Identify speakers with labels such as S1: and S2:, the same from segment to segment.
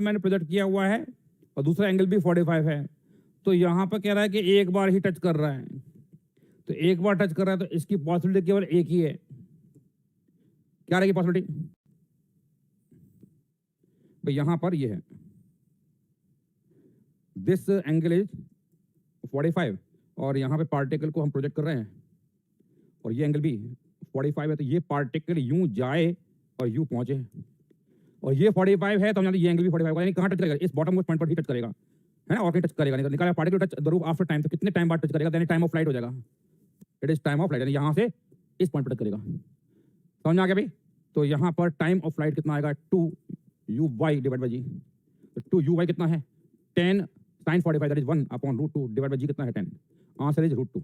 S1: मैंने प्रोजेक्ट किया हुआ है और दूसरा एंगल भी 45 है, तो यहाँ पर कह रहा है कि एक बार ही टच कर रहा है, तो एक बार टच कर रहा है तो इसकी पॉसिबिलिटी केवल एक ही है। क्या रहेगी पॉसिबिलिटी भाई? यहाँ पर ये है, दिस एंगल इज 45 और यहाँ पे पार्टिकल को हम प्रोजेक्ट कर रहे हैं और ये एंगल भी 45 है, तो ये पार्टिकल यूं जाए और यूं पहुंचे और ये 45 है, तो हम जानते हैं ये एंगल भी 45 होगा, यानी कहाँ टच करेगा? इस बॉटम मोस्ट पॉइंट पर ही टच करेगा, है ना, और कहीं टच करेगा नहीं। निकाला particle touch the roof after time, तो कितने टाइम बाद टच करेगा? यानी टाइम ऑफ फ्लाइट हो जाएगा, it is time of flight, यानी यहाँ से इस पॉइंट पर टच करेगा। समझ में आ गया भाई? तो यहाँ पर टाइम ऑफ फ्लाइट कितना आएगा? 2u/g डिवाइड बाई जी। तो 2u/y कितना है? 10 sin 45 that is 1/√2 divide by जी कितना है? 10। Answer is √2।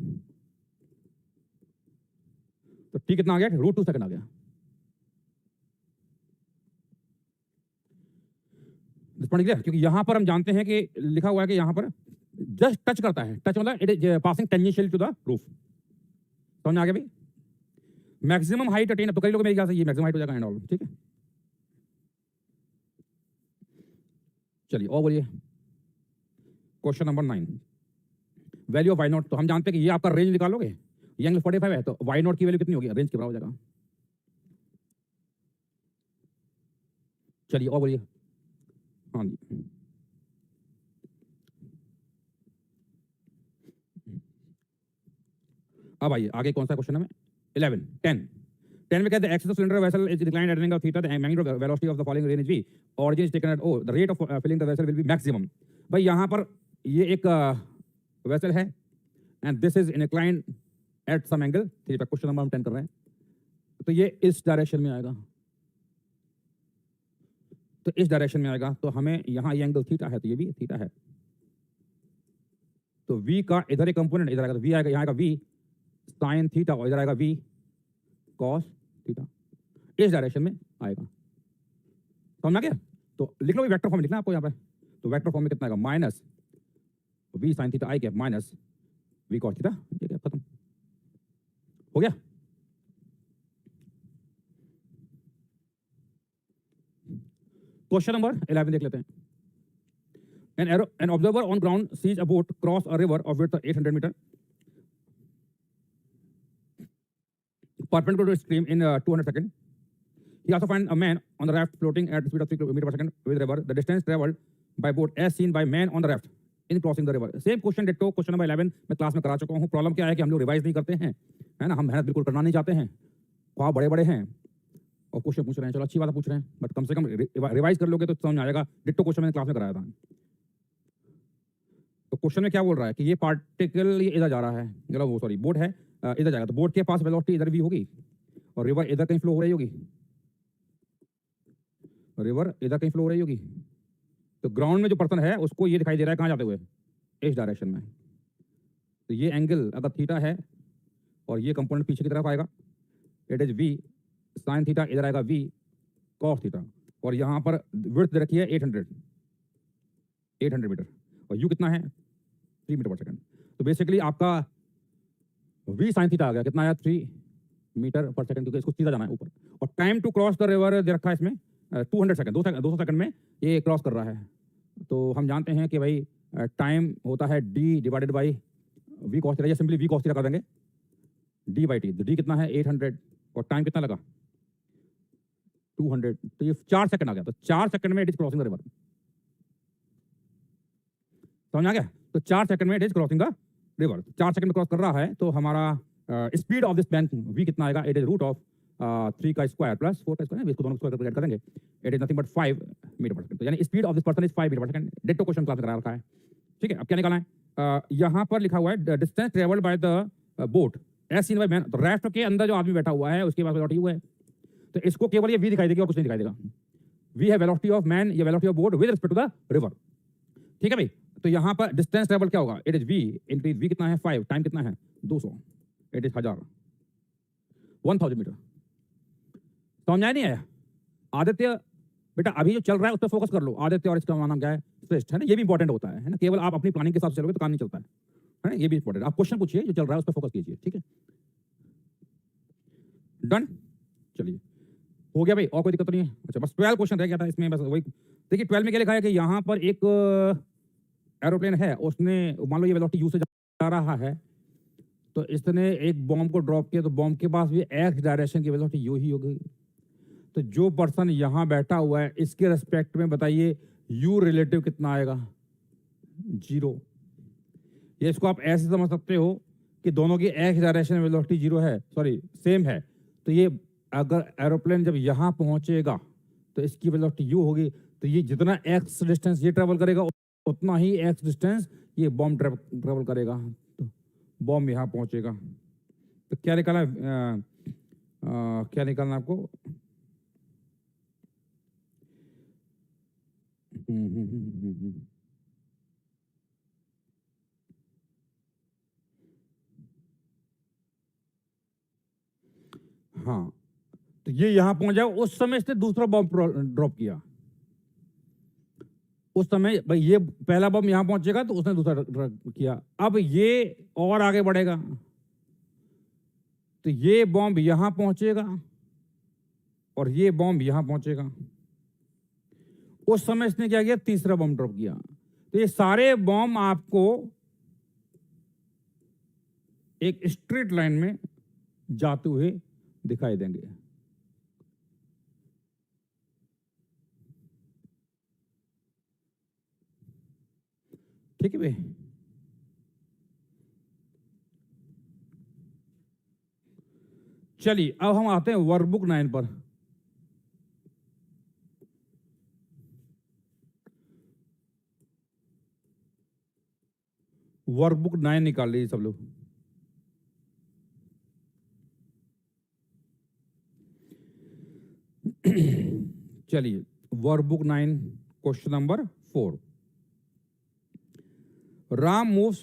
S1: तो t कितना आ गया? √2 सेकंड आ गया। क्योंकि यहां पर हम जानते हैं कि लिखा हुआ है कि यहां पर जस्ट टच करता है, टच मतलब it is passing tangential to the roof. समझ में आ गया भाई? मैक्सिमम हाइट अटेन, तो कई लोग मेरे ख्याल से ये मैक्सिमम हाइट हो जाएगा एंड ऑल, ठीक है। चलिए और बोलिए question number 9, value of y0। तो हम जानते हैं कि ये आपका रेंज निकालोगे, ये एंगल 45 है, तो y0 की वैल्यू कितनी होगी? रेंज के बराबर हो जाएगा। चलिए और बोलिए। हाँ जी, अब आइए आगे कौन सा क्वेश्चन है? 11 10 में कहते हैं axis of cylinder vessel is declined at angle of theta, the magnitude of velocity of the following range v, origin is taken at o, the rate of filling the vessel will be maximum. भाई यहाँ पर ये एक vessel है and this is inclined at some angle theta. Question number हम 10 कर रहे हैं, तो ये इस डायरेक्शन में आएगा, तो इस डायरेक्शन में आएगा, तो हमें यहाँ ये एंगल थीटा है, तो ये भी थीटा है, तो v का इधर एक कंपोनेंट इधर आएगा, तो v आएगा, यहाँ आएगा v साइन थीटा और इधर आएगा v कॉस थीटा, इस डायरेक्शन में आएगा। समझ आ गया? तो लिख लो, वेक्टर फॉर्म लिखना आपको यहाँ पे, तो वेक्टर फॉर्म में कितना आएगा? Minus v sine theta i cap minus v cos theta, ये क्या खत्म हो गया। क्वेश्चन नंबर 11 देख लेते हैं। An observer on ground sees a boat cross a river of width 800 meter perpendicular to stream in 200 seconds. He also finds a man on the raft floating at the speed of 3 meters per second with river. The distance traveled by boat as seen by man on the raft in crossing the river. Same question ditto question number 11 मैं class में करा चुका हूँ। Problem क्या है कि हम लोग रिवाइज नहीं करते हैं, है ना, हम मेहनत बिल्कुल करना नहीं चाहते हैं, ख्वाब बड़े बड़े हैं और क्वेश्चन पूछ रहे हैं, चलो अच्छी बात पूछ रहे हैं, बट कम से कम रिवाइज कर लोगे तो समझ में आएगा। डिट्टो क्वेश्चन मैंने क्लास में कराया था। तो क्वेश्चन में क्या बोल रहा है कि ये पार्टिकल ये इधर जा रहा है, मतलब वो सॉरी बोट है इधर जाएगा, तो बोट के पास वेलोसिटी इधर भी होगी और रिवर इधर कहीं फ्लो हो रही होगी, रिवर इधर कहीं फ्लो हो रही होगी, तो ग्राउंड में जो पर्सन है उसको ये दिखाई दे रहा है कहाँ जाते हुए? इस डायरेक्शन में। तो ये एंगल अगर थीटा है और ये कंपोनेंट पीछे की तरफ आएगा, it is v sine theta, इधर आएगा v कॉस थीटा, और यहाँ पर विड्थ दे रखी है 800 मीटर और u कितना है? 3 मीटर पर सेकंड। तो बेसिकली आपका v साइन थीटा आ गया, कितना आया? 3 मीटर पर सेकंड, क्योंकि इसको सीधा जाना है ऊपर। और time to cross the river दे रखा है इसमें 200 सेकंड, 200 सेकंड में ये क्रॉस कर रहा है। तो हम जानते हैं कि भाई टाइम होता है d divided by v cos theta, या सिंपली v कॉस थीटा कर देंगे d बाई टी। तो d कितना है? 800 और टाइम कितना लगा? 200, तो ये 4 सेकंड आ गया, तो 4 सेकंड में it is crossing the river. समझ आ गया? तो 4 सेकंड में it is crossing the river, 4 second में क्रॉस कर रहा है, तो हमारा speed of this man v कितना आएगा? इट इज रूट ऑफ 3 का स्क्वायर प्लस 4 का स्क्वायर, इसको दोनों स्क्वायर करके ऐड करेंगे, it is nothing but 5 metre per second. तो यानी speed of this person is 5 metre per second. Ditto question class में करा रखा है, ठीक है। अब क्या निकालना है? यहाँ पर लिखा हुआ है distance travelled by the boat as seen by man, तो राफ्ट के अंदर जो आदमी बैठा हुआ है उसके पास वेलोसिटी है, तो इसको केवल ये v दिखाई देगी और कुछ नहीं दिखाई देगा। v है वेलोसिटी ऑफ मैन, ये velocity of boat with respect to the river, ठीक है भाई। तो यहाँ पर डिस्टेंस ट्रेवल क्या होगा? It is v into v कितना है? 5, टाइम कितना है? 200, इट इज 1000 मीटर। समझ आया नहीं आया? आदित्य बेटा अभी जो चल रहा है उस पर फोकस कर लो, आदित्य और इसका नाम क्या है? श्रेष्ठ, है ना, ये भी इंपॉर्टेंट होता है ना, केवल आप अपनी प्लानिंग के साथ चलोगे तो काम नहीं चलता है ना, ये भी इंपॉर्टेंट। आप क्वेश्चन पूछिए जो चल रहा है उस पर फोकस कीजिए, ठीक है। डन, चलिए हो गया भाई, और कोई दिक्कत तो नहीं है? अच्छा, बस 12 क्वेश्चन रह गया था इसमें, बस वही देखिए 12 में क्या लिखा है कि यहाँ पर एक एरोप्लेन है, उसने मान लो ये वेलोसिटी यू से जा रहा है, तो इसने एक बॉम्ब को ड्रॉप किया, तो बॉम्ब के पास भी एक्स डायरेक्शन की वेलोसिटी यू ही हो गई। तो जो पर्सन यहाँ बैठा हुआ है इसके रेस्पेक्ट में बताइए यू रिलेटिव कितना आएगा? 0। ये इसको आप ऐसे समझ सकते हो कि दोनों की एक्स डायरेक्शन में वेलोसिटी 0 है, सॉरी सेम है। तो ये अगर एरोप्लेन जब यहाँ पहुंचेगा तो इसकी वेलोसिटी यू होगी, तो ये जितना एक्स डिस्टेंस ये ट्रेवल करेगा उतना ही एक्स डिस्टेंस ये बॉम्ब ट्रेवल करेगा। तो बॉम्ब यहाँ पहुंचेगा, तो क्या निकालना क्या निकालना आपको? हाँ, तो ये यहां पहुंच जाए, उस समय इसने दूसरा बॉम्ब ड्रॉप किया, उस समय भाई ये पहला बम यहां पहुंचेगा तो उसने दूसरा किया। अब ये और आगे बढ़ेगा तो ये बॉम्ब यहां पहुंचेगा और ये बॉम्ब यहां पहुंचेगा। उस समय इसने क्या किया? तीसरा बॉम्ब ड्रॉप किया। तो ये सारे बॉम्ब आपको एक स्ट्रेट लाइन में जाते हुए दिखाई देंगे। ठीक है भाई, चलिए अब हम आते हैं वर्कबुक 9 पर। वर्कबुक 9 निकाल लीजिए सब लोग। चलिए workbook 9 question number 4। Ram moves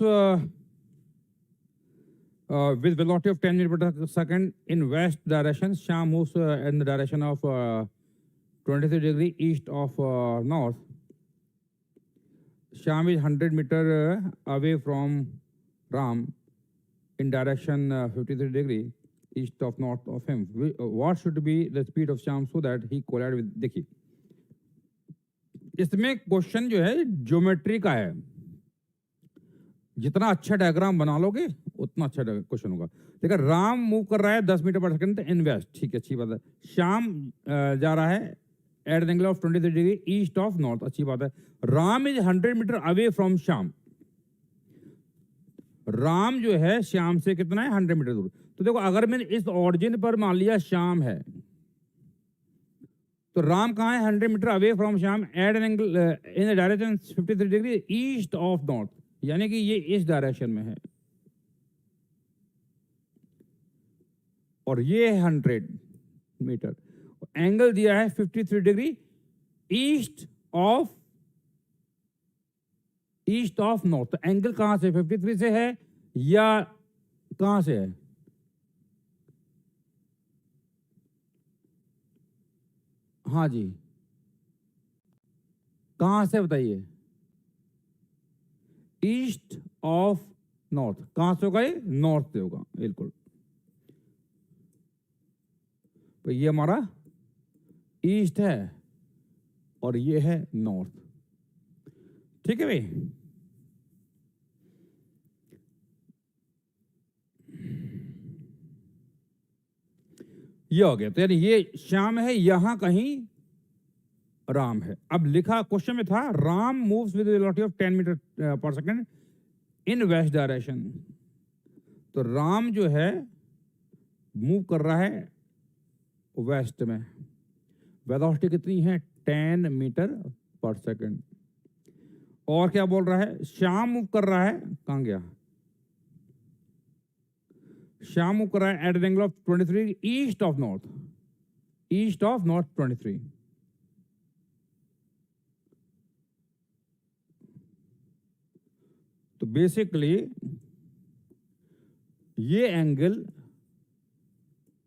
S1: with velocity of 10 meters per second in west direction. Shyam moves in the direction of 23 degree east of north. Shyam is 100 meter away from Ram in direction 53 degree east of north of him. What should be the speed of Shyam so that he collide with? देखिए इसमें question जो है geometry का है, जितना अच्छा diagram बना लोगे उतना अच्छा क्वेश्चन होगा। देखिए राम मूव कर रहा है 10 metre per second in waste, ठीक है अच्छी बात है। श्याम जा रहा है at an angle of 23 degree east of north, अच्छी बात है। Ram is 100 metre away from Shyam. Ram जो है श्याम से कितना है? 100 मीटर दूर। तो देखो अगर मैंने इस ऑरिजिन पर मान लिया श्याम है, तो राम कहाँ है? 100 metre away from Shyam at an angle in direction 53 degree east of north, यानी कि ये इस डायरेक्शन में है और ये 100 मीटर। एंगल दिया है 53 डिग्री ईस्ट ऑफ नॉर्थ। तो एंगल कहां से? 53 से है या कहां से है? हाँ जी, कहां से बताइए? East of north. कहां से होगा? ये नॉर्थ से होगा, बिल्कुल। तो ये हमारा ईस्ट है और ये है नॉर्थ, ठीक है भाई। ये हो गया, तो यानी ये श्याम है, यहां कहीं राम है। अब लिखा क्वेश्चन में था Ram moves with velocity of 10 metre per second in west direction. तो राम जो है मूव कर रहा है वेस्ट में, वेलोसिटी कितनी है? 10 मीटर पर सेकंड। और क्या बोल रहा है? श्याम मूव कर रहा है, कहां गया? श्याम मूव कर रहा है at an angle of 23 east of north, east of north 23। तो बेसिकली ये एंगल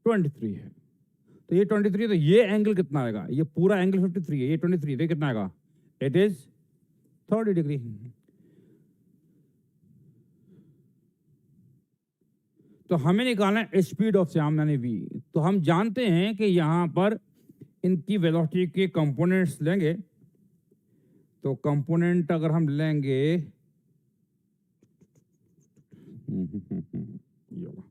S1: 23 है, तो ये 23, तो ये एंगल कितना आएगा? ये पूरा एंगल 53 है, ये 23, तो कितना आएगा? It is 30 degree. तो हमें निकालना है स्पीड ऑफ श्याम यानी v। तो हम जानते हैं कि यहां पर इनकी वेलोसिटी के कंपोनेंट्स लेंगे, तो कंपोनेंट अगर हम लेंगे ये होगा।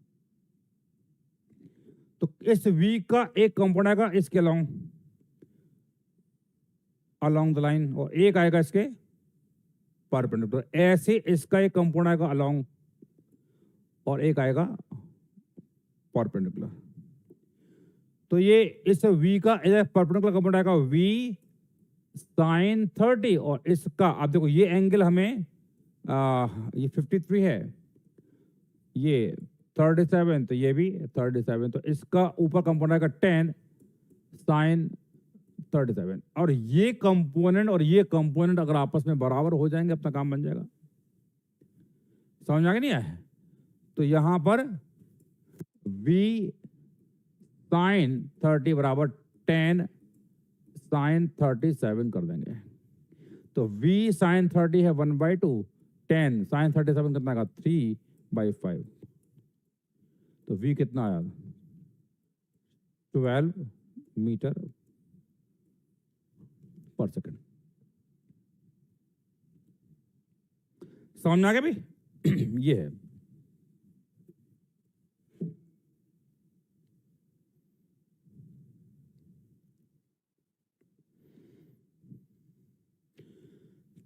S1: तो इस v का एक कंपोनेंट आएगा इसके अलोंग द लाइन और एक आएगा इसके परपेंडिकुलर। ऐसे इसका एक कंपोनेंट आएगा अलोंग और एक आएगा परपेंडिकुलर। तो ये इस v का परपेंडिकुलर कंपोनेंट आएगा v sin 30 और इसका आप देखो ये एंगल हमें ये 53 है, ये 37, तो ये भी 37, तो इसका ऊपर कंपोनेंट आएगा 10 sin 37 और ये कंपोनेंट अगर आपस में बराबर हो जाएंगे अपना काम बन जाएगा। समझ आ गया नहीं आया? तो यहां पर v sin 30 बराबर 10 sin 37 कर देंगे। तो v sin 30 है 1/2, 10 sin 37 कितना आएगा 3/5। तो v कितना आया 12 मीटर पर सेकंड। समझ में आ गया भाई? ये है।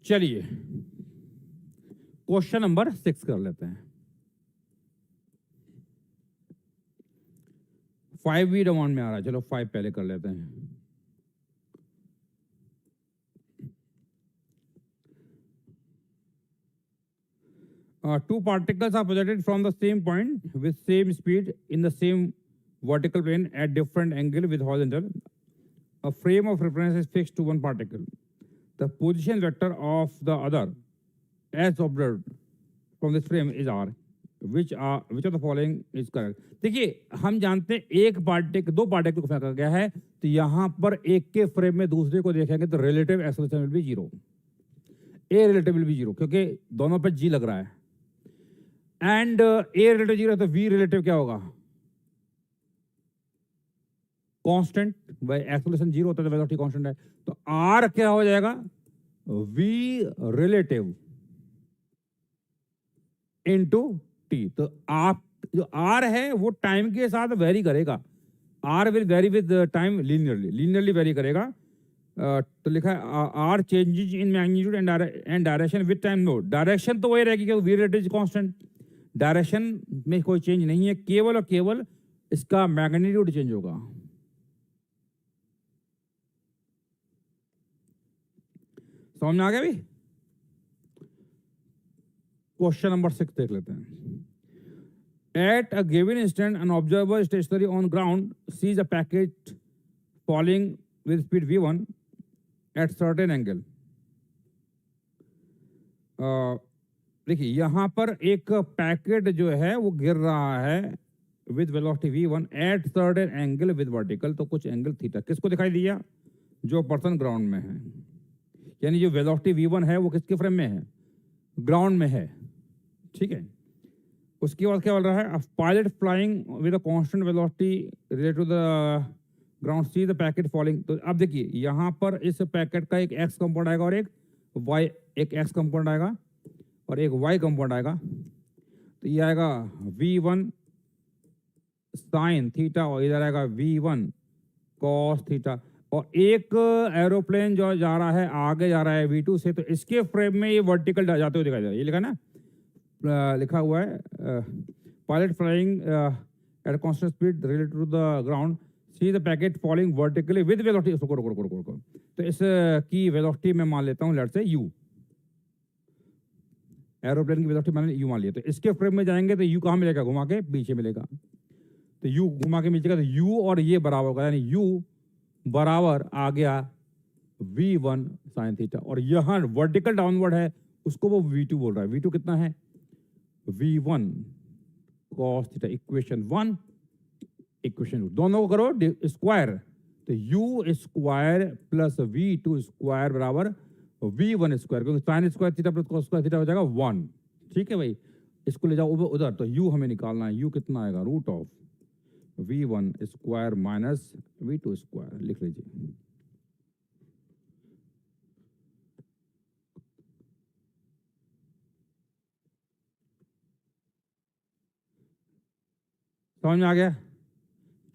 S1: चलिए क्वेश्चन नंबर 6 कर लेते हैं। 5 भी डिमांड में आ रहा है, चलो 5 पहले कर लेते हैं। Two particles are projected from the same point with same speed in the same vertical plane at different angle with horizontal. A frame of reference is fixed to one particle. The position vector of the other, as observed from this frame, is r. Which of the following is correct? देखिए हम जानते हैं दो particle को फेंका गया है, तो यहाँ पर एक के फ्रेम में दूसरे को देखेंगे तो relative acceleration will be 0, a relative will be 0 क्योंकि दोनों पर जी लग रहा है। एंड ए रिलेटिव 0 है तो वी रिलेटिव क्या होगा कांस्टेंट, भाई एक्सेलरेशन 0 होता है तो वेलोसिटी कांस्टेंट है, तो आर क्या हो जाएगा वी रिलेटिव इनटू टी। तो आप जो आर है वो टाइम के साथ वेरी करेगा, R will vary with time linearly vary करेगा। तो लिखा है R changes in magnitude and direction with time. No, direction तो वही रहेगी क्योंकि V relative is constant, direction में कोई चेंज नहीं है, केवल और केवल इसका मैग्नीट्यूड चेंज होगा। समझ में आ गया भी? क्वेश्चन नंबर 6 देख लेते हैं। At a given instant, an observer stationary on ground sees a packet falling with speed v1 at certain angle. देखिए यहाँ पर एक पैकेट जो है वो गिर रहा है with velocity v1 at certain angle with vertical. तो कुछ एंगल थीटा किसको दिखाई दिया? जो पर्सन ग्राउंड में है, यानी जो वेलोसिटी v1 है वो किसके फ्रेम में है? ग्राउंड में है, ठीक है। उसके बाद क्या बोल रहा है? Pilot flying with a constant velocity related to the ground see the packet falling. तो अब देखिए यहाँ पर इस पैकेट का एक एक्स कंपोनेंट आएगा और एक एक्स कंपोनेंट आएगा और एक वाई कंपोनेंट आएगा। तो ये आएगा v1 साइन थीटा और इधर आएगा v1 कॉस थीटा। और एक एरोप्लेन जो जा रहा है आगे जा रहा है v2 से, तो इसके फ्रेम में ये वर्टिकल जाते हुए दिखाई दे रहा है। ये लिखा ना, लिखा हुआ है pilot flying at constant speed related to the ground see the packet falling vertically with velocity. रुको। तो इस की वेलोसिटी मैं मान लेता हूँ लेट्स से u, एरोप्लेन की वेलोसिटी मैंने u मान लिया। तो इसके फ्रेम में जाएंगे तो u कहाँ मिलेगा? घुमा के पीछे मिलेगा। तो u घुमा के मिलेगा तो u और ये बराबर होगा, यानी u बराबर आ गया v1 साइन थीटा। और यहाँ वर्टिकल डाउनवर्ड है उसको वो v2 बोल रहा है। v2 कितना है? v1 cos theta. Equation 1 equation 2 दोनों को करो स्क्वायर, तो u square plus v2 square बराबर v1 स्क्वायर, क्योंकि sine square theta plus cos square theta हो जाएगा 1। ठीक है भाई, इसको ले जाओ उधर। तो u हमें निकालना है, u कितना आएगा? Root of v1 square minus v2 square. लिख लीजिए। समझ में आ गया?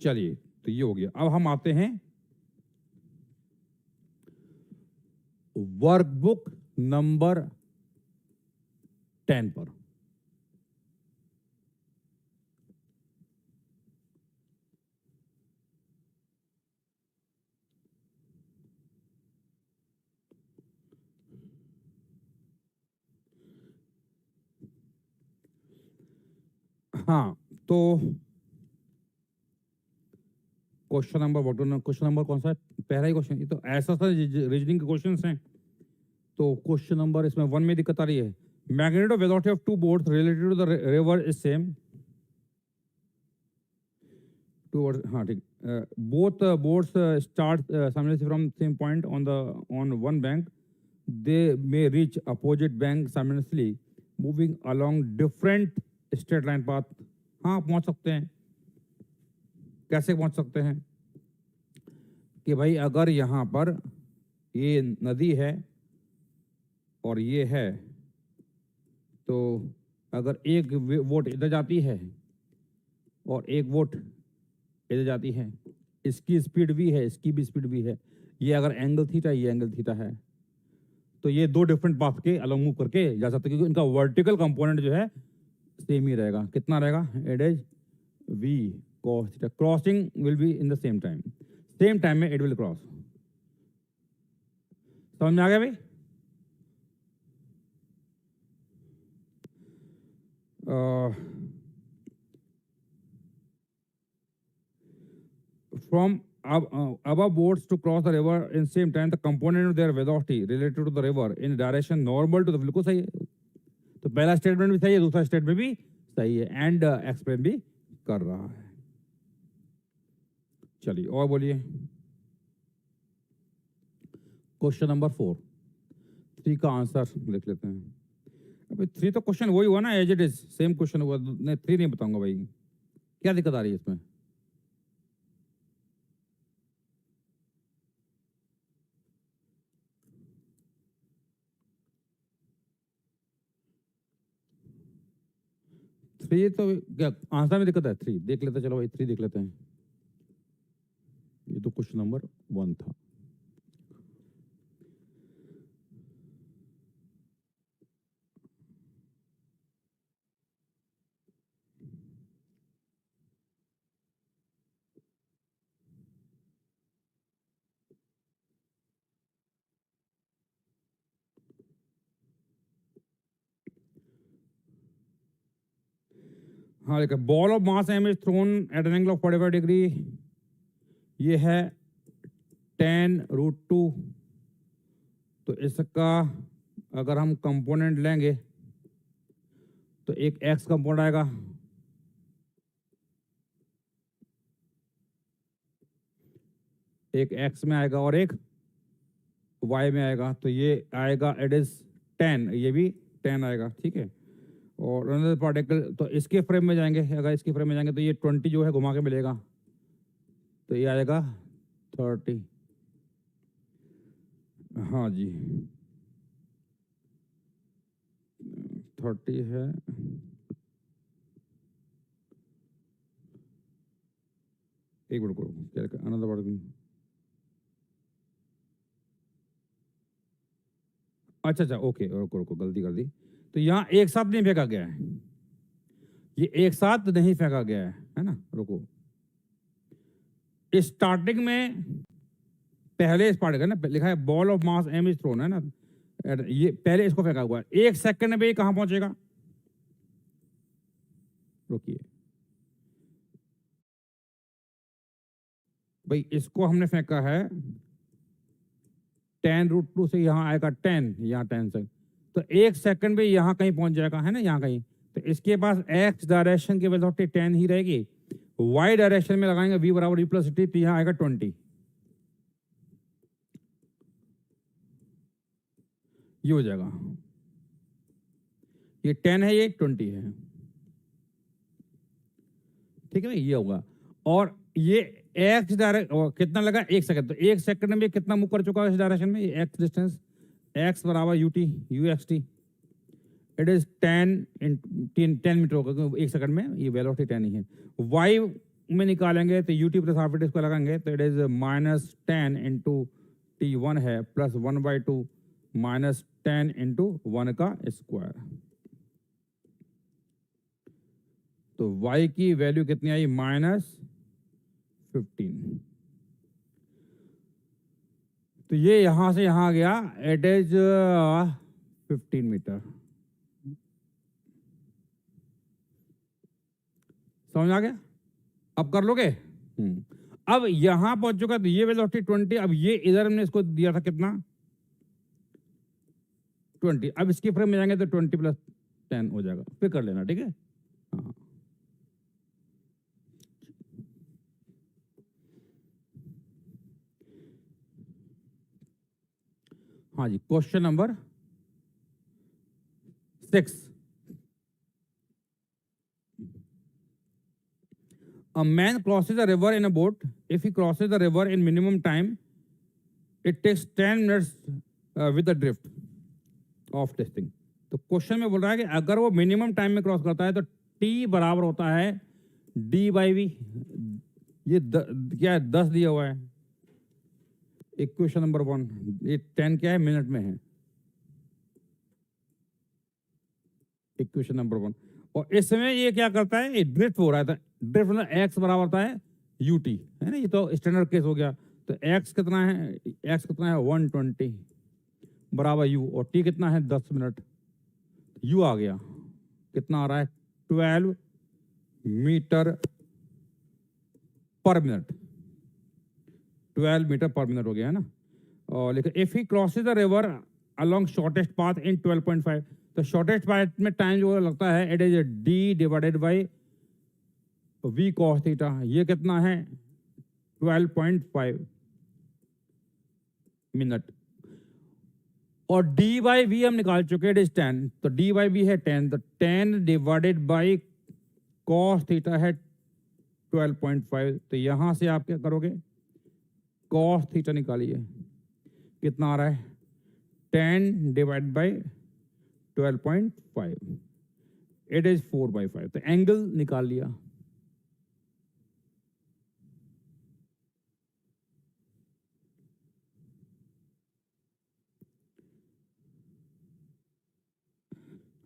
S1: चलिए, तो ये हो गया। अब हम आते हैं वर्कबुक नंबर 10 पर। हाँ, तो क्वेश्चन नंबर कौन सा है? पहला ही क्वेश्चन। ये तो ऐसा था, रीजनिंग के क्वेश्चंस हैं। तो क्वेश्चन नंबर इसमें 1 में दिक्कत आ रही है। Magnetic velocity of two boats related to the river is same. हाँ ठीक। Both boats start simultaneously from same point on one bank, they may reach opposite bank simultaneously moving along different straight line path. हाँ, पहुंच सकते हैं। कैसे पहुंच सकते हैं? कि भाई अगर यहाँ पर ये नदी है और ये है, तो अगर एक वोट इधर जाती है और एक वोट इधर जाती है, इसकी स्पीड भी है, इसकी भी स्पीड भी है, ये अगर एंगल थीटा, ये एंगल थीटा है, तो ये दो डिफरेंट पाथ के अलॉन्ग मूव करके जा सकते हैं, क्योंकि इनका वर्टिकल कंपोनेंट जो है सेम ही रहेगा। कितना रहेगा? It is v cos theta. Crossing will be in the same time में इट विल क्रॉस। समझ में आ गया भाई? From above boats to cross the river in same time, the component of their velocity related to the river in direction normal to the, बिल्कुल सही है। तो पहला स्टेटमेंट भी सही है, दूसरा स्टेटमेंट भी सही है, एंड एक्सप्लेन भी कर रहा है। चलिए और बोलिए। क्वेश्चन नंबर 4, 3 का आंसर लिख लेते हैं। अभी 3 तो क्वेश्चन वही हुआ ना, as it is same question हुआ। नहीं, 3 नहीं बताऊंगा भाई, क्या दिक्कत आ रही है इसमें? थ्री तो क्या आंसर में दिक्कत है? 3 देख लेते हैं। चलो भाई 3 देख लेते हैं। ये तो क्वेश्चन नंबर 1 था। हाँ, देखो, ball of mass m is thrown at an angle of 45 degree. ये है tan√2। तो इसका अगर हम कंपोनेंट लेंगे तो एक x कंपोनेंट आएगा, एक x में आएगा और एक y में आएगा। तो ये आएगा इट इज 10, ये भी 10 आएगा, ठीक है। और अनदर पार्टिकल, तो इसके फ्रेम में जाएंगे, अगर इसके फ्रेम में जाएंगे तो ये 20 जो है घुमा के मिलेगा, तो ये आएगा 30। हाँ जी, 30 है। एक मिनट करो, अनदर पार्टिकल। अच्छा, ओके, रुको, गलती कर दी। तो यहाँ एक साथ नहीं फेंका गया है, ये एक साथ नहीं फेंका गया है ना। रुको, स्टार्टिंग में पहले इस पार्ट का ना लिखा है ball of mass m is thrown, है ना। ये पहले इसको फेंका हुआ है, 1 सेकंड में ये कहां पहुंचेगा? रुकिए भाई, इसको हमने फेंका है tan√2 से, यहाँ आएगा 10, यहाँ 10 से, तो 1 सेकंड में यहाँ कहीं पहुंच जाएगा, है ना, यहाँ कहीं। तो इसके पास x डायरेक्शन की वेलोसिटी 10 ही रहेगी, y डायरेक्शन में लगाएंगे v बराबर u+t, तो यहाँ आएगा 20। ये हो जाएगा, ये 10 है, ये 20 है, ठीक है भाई, ये होगा। और ये एक्स डायरेक्शन कितना लगा? 1 सेकंड, तो 1 सेकंड में कितना मूव कर चुका है इस डायरेक्शन में? एक्स डिस्टेंस, एक्स बराबर यूटी, यूएक्सटी, इट इज 10 मीटर होगा, क्योंकि 1 सेकंड में ये वेलोसिटी 10 ही है। वाई में निकालेंगे तो UT plus half T square लगाएंगे तो इट इज -10 इंटू T1 है प्लस 1/2 -10 इंटू 1 का स्क्वायर। तो y की वैल्यू कितनी आई? -15। तो ये यहां से यहां गया, इट इज 15 मीटर। समझ आ गया? अब कर लोगे? अब यहां पहुंच चुका, तो ये वेलोसिटी 20। अब ये इधर हमने इसको दिया था कितना? 20। अब इसकी फ्रेम में जाएंगे तो 20 + 10 हो जाएगा, फिर कर लेना, ठीक है? हाँ, हाँ जी। Question number 6। A man crosses a river in a boat. If he crosses the river in minimum time, it takes 10 minutes with the drift of testing. तो क्वेश्चन में बोल रहा है कि अगर वो मिनिमम टाइम में क्रॉस करता है तो t बराबर होता है d/v। ये क्या है? 10 दिया हुआ है। Equation number 1। ये 10 क्या है? मिनट में है। Equation number 1। और इसमें ये क्या करता है? ये ड्रिफ्ट हो रहा था। ड्रिफ्ट मतलब x बराबर होता है ut, है ना? ये तो स्टैंडर्ड केस हो गया। तो x कितना है? x कितना है? 120 बराबर u, और t कितना है? 10 मिनट। u आ गया, कितना आ रहा है? 12 मीटर पर मिनट। 12 मीटर पर मिनट हो गया, है ना? और लेकिन if he crosses the river along shortest path इन 12.5, तो शॉर्टेस्ट पाथ में टाइम जो लगता है it is d/v cos theta. ये कितना है? 12.5 मिनट। और d/v हम निकाल चुके, इट इज 10। तो d/v है 10, तो 10 / cos थीटा है 12.5। तो यहां से आप क्या करोगे? cos थीटा निकालिए, कितना आ रहा है? 10 / 12.5, इट इज 4/5। तो एंगल निकाल लिया।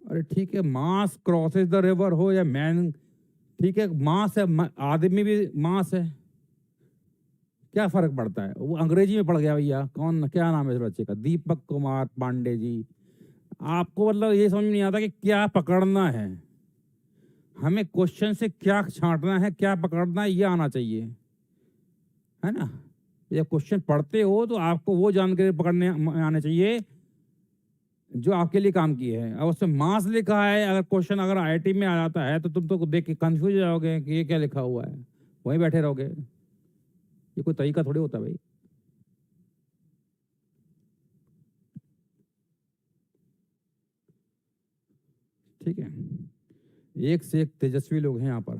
S1: अरे ठीक है, मास क्रॉसेज द रिवर हो या मैन, ठीक है, मास है, आदमी भी मास है, क्या फर्क पड़ता है? वो अंग्रेजी में पढ़ गया भैया। कौन, क्या नाम है इस बच्चे का? दीपक कुमार पांडे जी। आपको मतलब ये समझ में नहीं आता कि क्या पकड़ना है, हमें क्वेश्चन से क्या छांटना है, क्या पकड़ना है, ये आना चाहिए, है ना? जब क्वेश्चन पढ़ते हो तो आपको वो जानकारी पकड़ने आने चाहिए जो आपके लिए काम की है। अब उसमें मास लिखा है, अगर क्वेश्चन अगर आईआईटी में आ जाता है तो तुम तो देख के कंफ्यूज हो जाओगे कि ये क्या लिखा हुआ है, वहीं बैठे रहोगे। ये कोई तरीका थोड़ी होता भाई। ठीक है, एक से एक तेजस्वी लोग हैं यहाँ पर।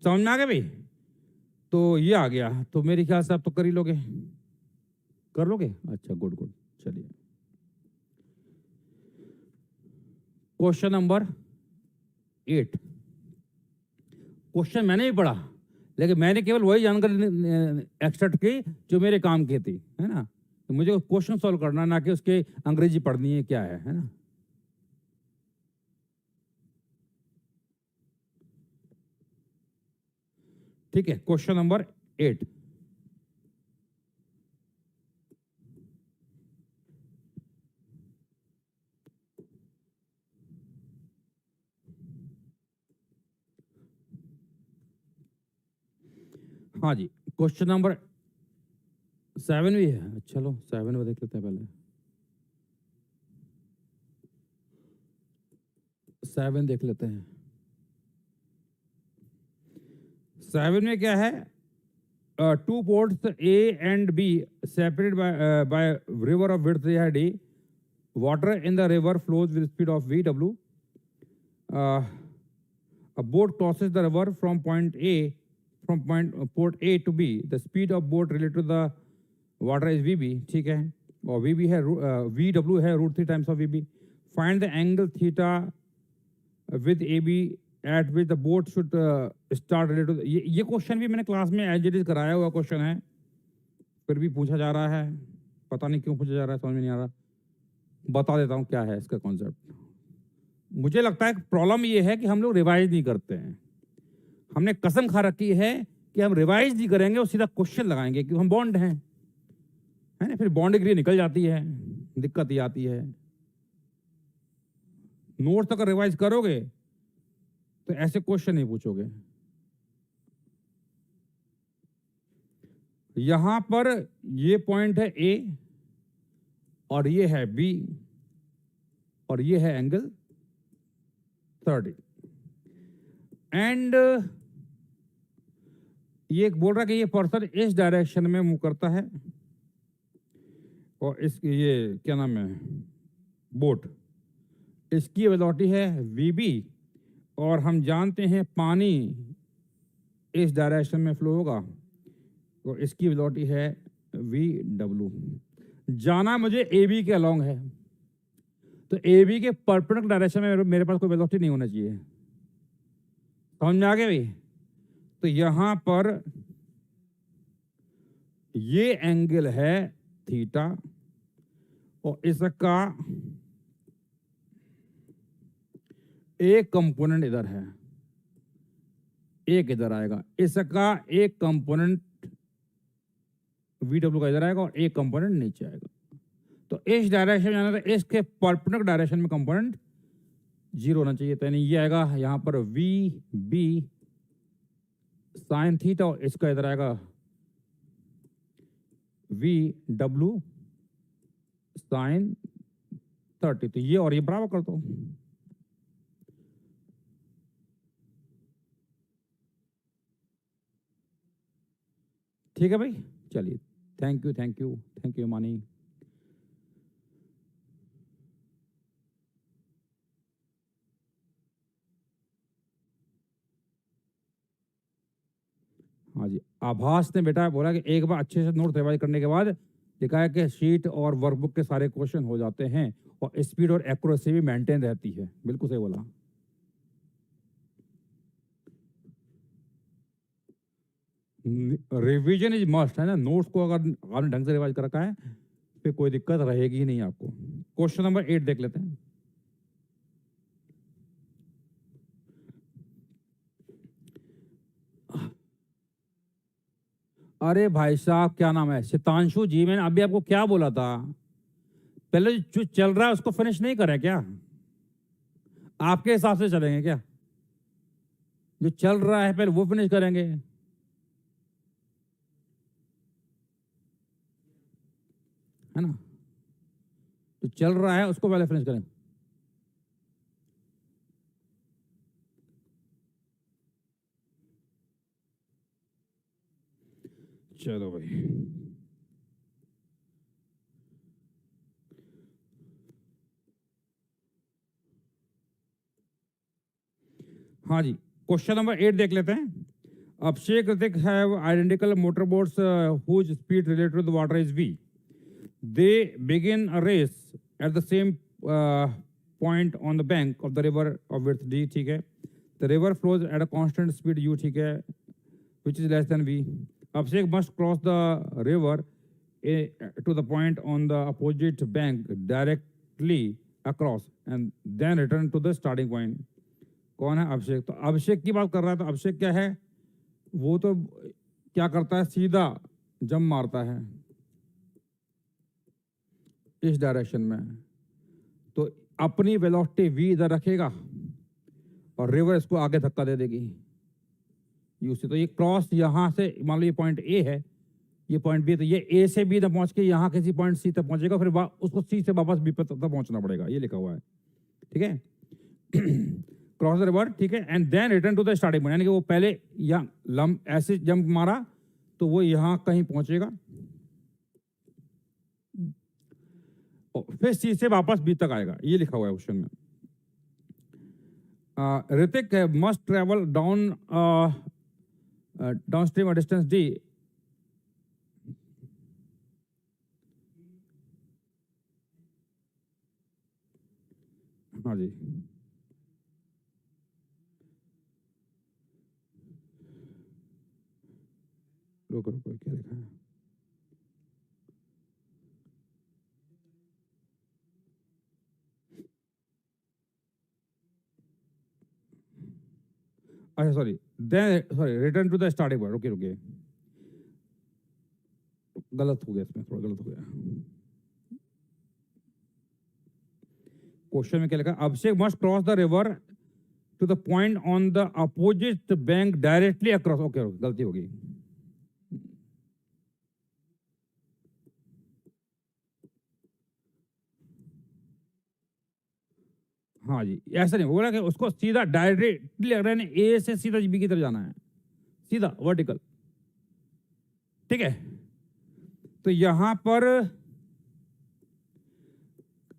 S1: समझ में आ गया भाई? तो ये आ गया, तो मेरे ख्याल से आप तो कर ही लोगे, कर लोगे। अच्छा, गुड गुड। चलिए क्वेश्चन नंबर 8। क्वेश्चन मैंने भी पढ़ा, लेकिन मैंने केवल वही जानकारी एक्सट्रैक्ट की जो मेरे काम की थी, है ना? तो मुझे क्वेश्चन सॉल्व करना, ना कि उसके अंग्रेजी पढ़नी है, क्या है ना? ठीक है, क्वेश्चन नंबर 8। हाँ जी, क्वेश्चन नंबर 7 भी है। चलो 7 में देख लेते हैं पहले। 7 देख लेते हैं। 7 में क्या है? Two ports A and B separated by river of width d. Water in the river flows with speed of VW. A boat crosses the river from port A to B. The speed of boat related to the water is VB, ठीक है? और VB है VW है √3 times of VB. Find the angle theta with A B at which the boat should start related. ये question भी मैंने class में as it is कराया हुआ क्वेश्चन है, फिर भी पूछा जा रहा है, पता नहीं क्यों पूछा जा रहा है, समझ में नहीं आ रहा। बता देता हूँ क्या है इसका कॉन्सेप्ट। मुझे लगता है प्रॉब्लम ये है कि हम लोग रिवाइज नहीं करते हैं। हमने कसम खा रखी है कि हम रिवाइज नहीं करेंगे और सीधा क्वेश्चन लगाएंगे, क्योंकि हम बॉन्ड हैं, है ना। फिर बॉन्ड डिग्री निकल जाती है, दिक्कत ये आती है। नोट्स अगर रिवाइज करोगे तो ऐसे क्वेश्चन नहीं पूछोगे। यहां पर ये पॉइंट है ए और ये है बी और ये है एंगल 30 एंड ये बोल रहा है कि ये पर्सन इस डायरेक्शन में मूव करता है और इस ये क्या नाम है बोट, इसकी वेलोसिटी है वीबी और हम जानते हैं पानी इस डायरेक्शन में फ्लो होगा तो इसकी वेलोसिटी है वी डब्ल्यू। जाना मुझे ए बी के अलोंग है, तो ए बी के परपेंडिकुलर डायरेक्शन में मेरे पास कोई वेलोसिटी नहीं होना चाहिए। समझ में आ गया भाई? तो यहां पर ये एंगल है थीटा और इसका एक कंपोनेंट इधर है, एक इधर आएगा, इसका एक कंपोनेंट वी डब्ल्यू का इधर आएगा और एक कंपोनेंट नीचे आएगा। तो इस डायरेक्शन में जाना था, इसके परपेंडिकुलर डायरेक्शन में कंपोनेंट 0 होना चाहिए, तो यानी ये आएगा यहां पर वी बी साइन थीटा और इसका इधर आएगा वी डब्ल्यू साइन 30। तो ये और ये बराबर कर दो। ठीक है भाई, चलिए, thank you thank you thank you मानी। हाँ जी, आभास ने बेटा बोला कि एक बार अच्छे से नोट रिवाइज करने के बाद लिखा है कि शीट और वर्कबुक के सारे क्वेश्चन हो जाते हैं और स्पीड और एक्यूरेसी भी मेंटेन रहती है। बिल्कुल सही बोला। रिवीजन इज मस्ट, है ना। नोट्स को अगर आपने ढंग से रिवाइज कर रखा है फिर कोई दिक्कत रहेगी ही नहीं आपको। क्वेश्चन नंबर 8 देख लेते हैं। अरे भाई साहब, क्या नाम है, सितांशु जी, मैंने अभी आपको क्या बोला था, पहले जो चल रहा है उसको फिनिश नहीं करें क्या? आपके हिसाब से चलेंगे क्या? जो चल रहा है पहले वो फिनिश करेंगे, है ना। जो चल रहा है उसको पहले फिनिश करें। चलो भाई, हाँ जी, क्वेश्चन नंबर 8 देख लेते हैं। Abhishek Hrithik have identical motor boats whose speed related to the water is v. They begin a race at the same point on the bank of the river of width d, ठीक है। The river flows at a constant speed u, ठीक है, which is less than v. Abhishek must cross the river to the point on the opposite bank directly across and then return to the starting point. कौन है? अभिषेक। तो अभिषेक की बात कर रहा है, तो अभिषेक क्या है, वो तो क्या करता है, सीधा जंप मारता है इस डायरेक्शन में, तो अपनी वेलोसिटी v इधर रखेगा और रिवर इसको आगे धक्का दे देगी यू से। तो ये क्रॉस यहां से, मान लो ये पॉइंट ए है, ये पॉइंट बी, तो ये ए से बी तक पहुंच के यहाँ किसी पॉइंट सी तक पहुंचेगा, फिर उसको सी से वापस बी तक पहुंचना पड़ेगा, ये लिखा हुआ है, ठीक है। क्रॉस द रिवर, ठीक है, and then return to the starting point, यानी कि वो पहले यहाँ लंब ऐसे जंप मारा तो वो यहाँ कहीं पहुंचेगा और फिर सी से वापस बी तक आएगा, ये लिखा हुआ है क्वेश्चन में। Hrithik must travel down stream distance d हाँ जी, रुको रुको, क्या लिखा है? अच्छा sorry, then sorry, return to the starting point. रुकिए रुकिए, गलत हो गया, इसमें थोड़ा गलत हो गया। क्वेश्चन में क्या लिखा? Abhishek must cross the river to the point on the opposite bank directly across. Okay, गलती हो गई। हाँ जी, ऐसा नहीं बोला कि उसको सीधा डायरेक्टली अगर ए से सीधा बी की तरफ जाना है, सीधा वर्टिकल। ठीक है, तो यहां पर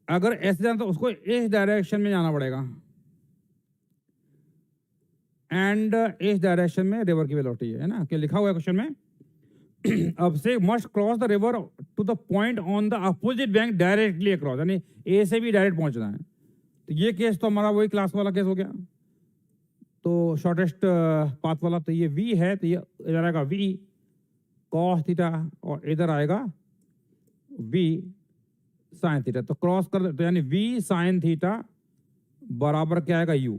S1: अगर ऐसे जाना तो उसको इस डायरेक्शन में जाना पड़ेगा, एंड इस डायरेक्शन में रिवर की वेलोसिटी है ना, क्या लिखा हुआ है क्वेश्चन में? Abhishek must cross the river to the point on the opposite bank directly across, यानी ए से भी डायरेक्ट पहुंचना है। तो ये केस तो हमारा वही क्लास वाला केस हो गया, तो शॉर्टेस्ट पाथ वाला। तो ये v है, तो ये इधर आएगा v कॉस थीटा, और इधर आएगा v साइन थीटा। तो क्रॉस कर, तो यानी v साइन थीटा बराबर क्या आएगा? u।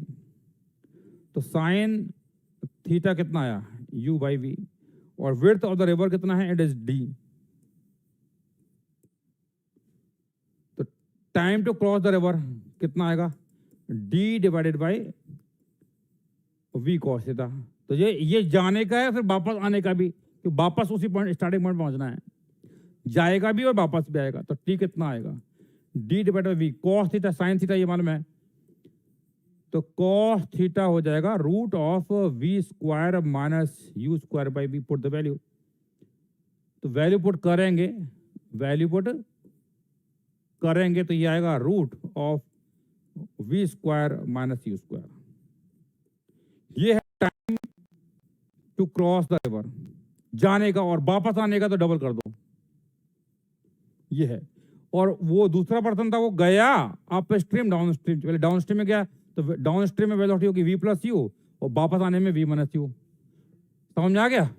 S1: तो साइन थीटा कितना आया? u by v। और विड्थ ऑफ द रिवर कितना है? It is d। तो time to cross the river कितना आएगा? d divided by v cos theta. तो ये जाने का है, फिर वापस आने का भी, तो वापस उसी पॉइंट, स्टार्टिंग पॉइंट पहुंचना है, जाएगा भी और वापस भी आएगा। तो t कितना आएगा? d divided by v cos theta sine theta, ये मालूम है, तो कॉस थीटा हो जाएगा root of v square minus u square by v। Put the value, तो वैल्यू पुट करेंगे, वैल्यू पुट करेंगे तो ये आएगा root of v square minus u square. ये है time to cross the river, जाने का, और वापस आने का तो डबल कर दो, ये है। और वो दूसरा पर्सन था, वो गया अप स्ट्रीम डाउन स्ट्रीम, पहले डाउन स्ट्रीम में गया, तो डाउन स्ट्रीम में वेलोसिटी होगी v प्लस यू, और वापस आने में v माइनस यू। समझ में आ गया?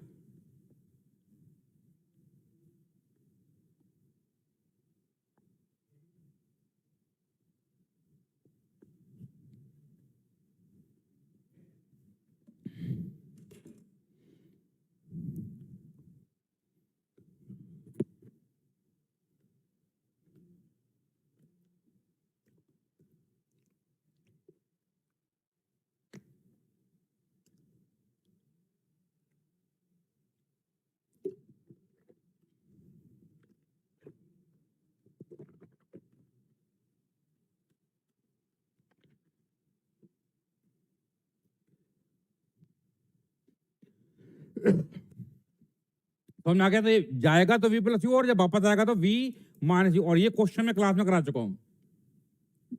S1: समझ में आ गया? तो ये जाएगा तो v प्लस यू, और जब वापस आएगा तो v माइनस यू। और ये क्वेश्चन में क्लास में करा चुका हूं,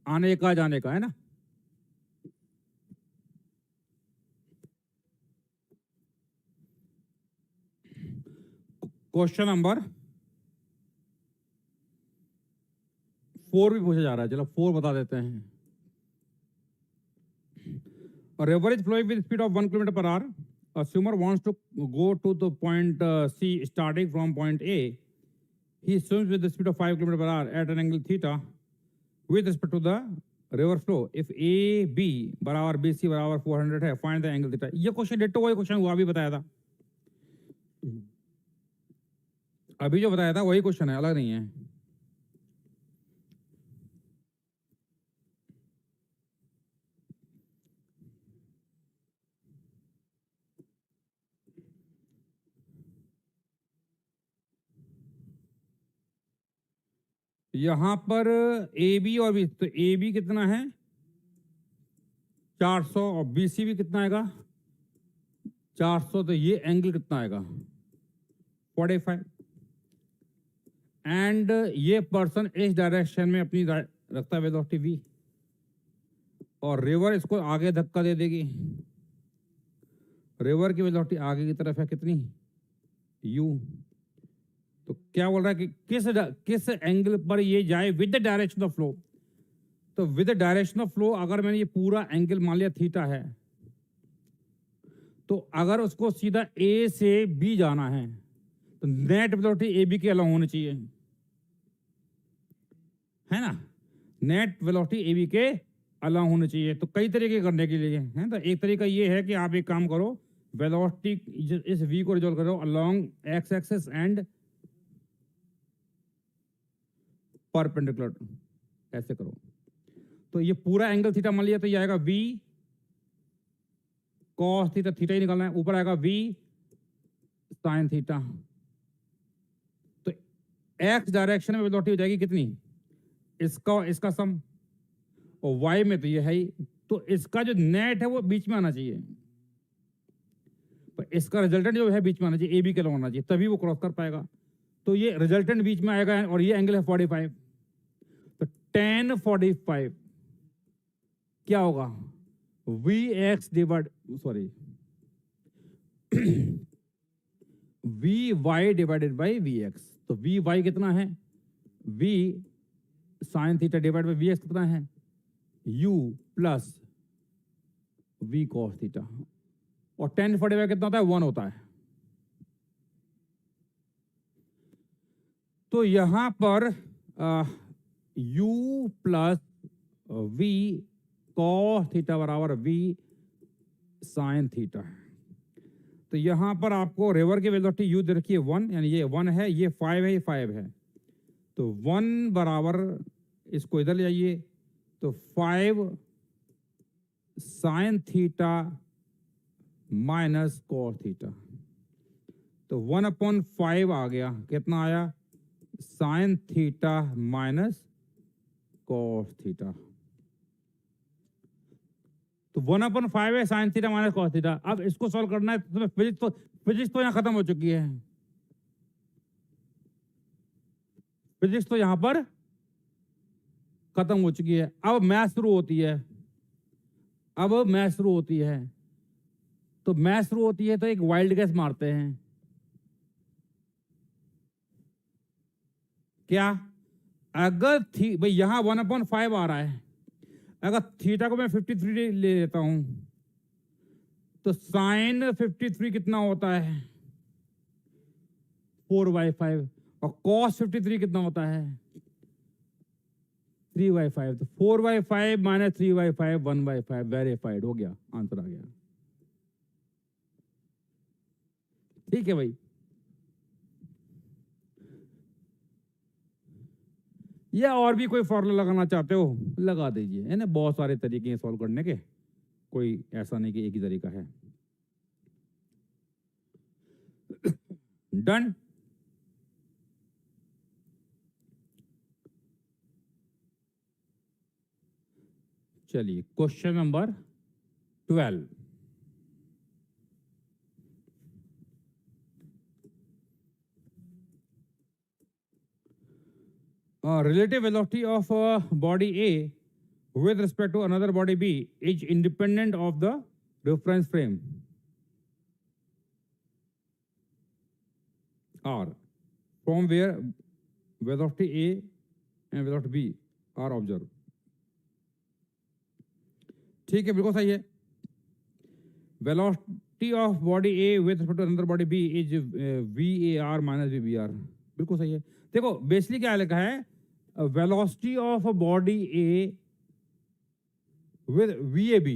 S1: आने का जाने का, है ना। क्वेश्चन नंबर 4 भी पूछा जा रहा है, चलो 4 बता देते हैं। River is flowing with speed of 1 kilometre per hour. A swimmer wants to go to the point C starting from point A. He swims with the speed of 5 km per hour at an angle theta with respect to the river flow. If AB बराबर BC बराबर 400 है, find the angle theta। ये question डेटो वही question हुआ, अभी बताया था, अभी जो बताया था वही क्वेश्चन है, अलग नहीं है। यहां पर ए बी और बी, तो ए बी कितना है? 400, और बी सी भी कितना आएगा? 400। तो ये एंगल कितना आएगा? 45। एंड ये पर्सन इस डायरेक्शन में अपनी रखता है वेलोसिटी वी, और रिवर इसको आगे धक्का दे देगी। रिवर की वेलोसिटी आगे की तरफ है कितनी? u। तो क्या बोल रहा है कि किस एंगल पर ये जाए with the direction of flow? तो विद डायरेक्शन ऑफ फ्लो अगर मैंने ये पूरा एंगल मान लिया थीटा है, तो अगर उसको सीधा ए से बी जाना है तो नेट वेलोसिटी ए बी के अलाउ होनी चाहिए, है ना। नेट वेलोसिटी ए बी के अलाउ होनी चाहिए। तो कई तरीके करने के लिए है। तो एक तरीका ये है कि आप एक काम करो, वेलोसिटी इस v को रिजोल्व करो along x axis and perpendicular, ऐसे करो। तो ये पूरा एंगल थीटा मान लिया, तो ये आएगा v cos थीटा, थीटा ही निकालना है, ऊपर आएगा v sin थीटा। तो x डायरेक्शन में वेलोसिटी हो जाएगी कितनी, इसका सम, और y में तो ये है ही, तो इसका जो नेट है वो बीच में आना चाहिए, पर इसका रिजल्टेंट जो है बीच में आना चाहिए, ए बी के होना चाहिए, तभी वो क्रॉस कर पाएगा। तो ये रिजल्टेंट बीच में आएगा और ये एंगल है 45। तो tan 45 क्या होगा, Vx divide Vy divided by Vx। तो Vy कितना है, V sin theta divide by Vx कितना है, U plus V cos theta. और tan 45 कितना होता है, 1 होता है। तो यहां पर U plus V cos theta बराबर V sin थीटा है। तो यहां पर आपको रिवर की वेलोसिटी U दे रखी है 1, यानी ये 1 है, ये 5 है, ये 5 है। तो 1 बराबर, इसको इधर ले जाइए, तो 5 sin theta minus cos theta. तो 1/5 आ गया, कितना आया, sin theta minus cos theta. तो 1/5 है sin theta minus cos theta. अब इसको सॉल्व करना है, तो फिजिक्स तो यहां खत्म हो चुकी है, फिजिक्स तो यहां पर खत्म हो चुकी है। अब मैथ शुरू होती है, अब मैथ शुरू होती है। तो मैथ शुरू होती है तो एक वाइल्ड गैस मारते हैं, क्या, अगर भाई यहां 1/5 आ रहा है, अगर थीटा को मैं 53 ले लेता हूं, तो साइन 53 कितना होता है, 4/5, और कॉस 53 कितना होता है, 3/5। तो 4/5 माइनस 3/5 1/5, वेरीफाइड हो गया, आंसर आ गया। ठीक है भाई, या और भी कोई फॉर्मूला लगाना चाहते हो लगा दीजिए, है ना। बहुत सारे तरीके हैं सॉल्व करने के, कोई ऐसा नहीं कि एक ही तरीका है। डन। चलिए question number 12। Relative velocity of body A with respect to another body B is independent of the reference frame R, from where velocity A and velocity B are observed. ठीक है, बिल्कुल सही है। Velocity of body A with respect to another body B is VAR minus VBR, बिल्कुल सही है। देखो basically क्या लिखा है, velocity of body A with VAB,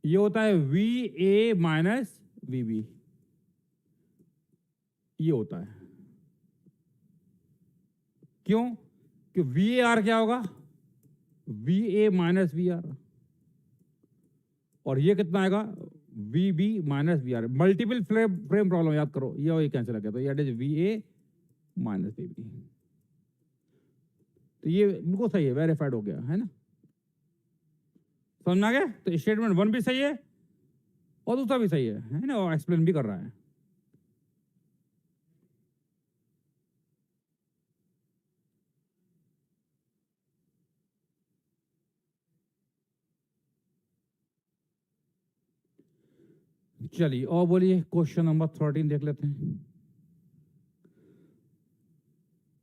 S1: ये होता है VA माइनस VB, ये होता है। क्यों, कि VAR क्या होगा, VA माइनस VR, और ये कितना आएगा, VB minus VR। Multiple frame problem याद करो, ये कैंसिल हो गया, तो ये VA माइनस VB। तो ये बिल्कुल सही है, वेरीफाइड हो गया, है ना। समझ आ गया। तो स्टेटमेंट 1 भी सही है और दूसरा भी सही है ना, और एक्सप्लेन भी कर रहा है। चलिए और बोलिए, क्वेश्चन नंबर 13 देख लेते हैं।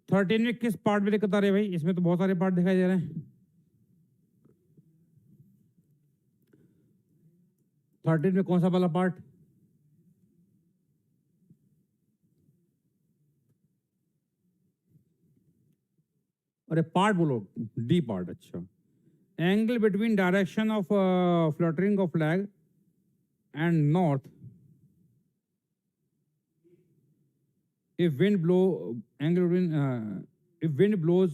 S1: 13 में किस पार्ट में दिक्कत आ रही है भाई? इसमें तो बहुत सारे पार्ट दिखाई दे रहे हैं। 13 में कौन सा वाला पार्ट? अरे पार्ट बोलो, डी पार्ट। अच्छा, angle between direction of fluttering of flag and north if wind blow angle between if wind blows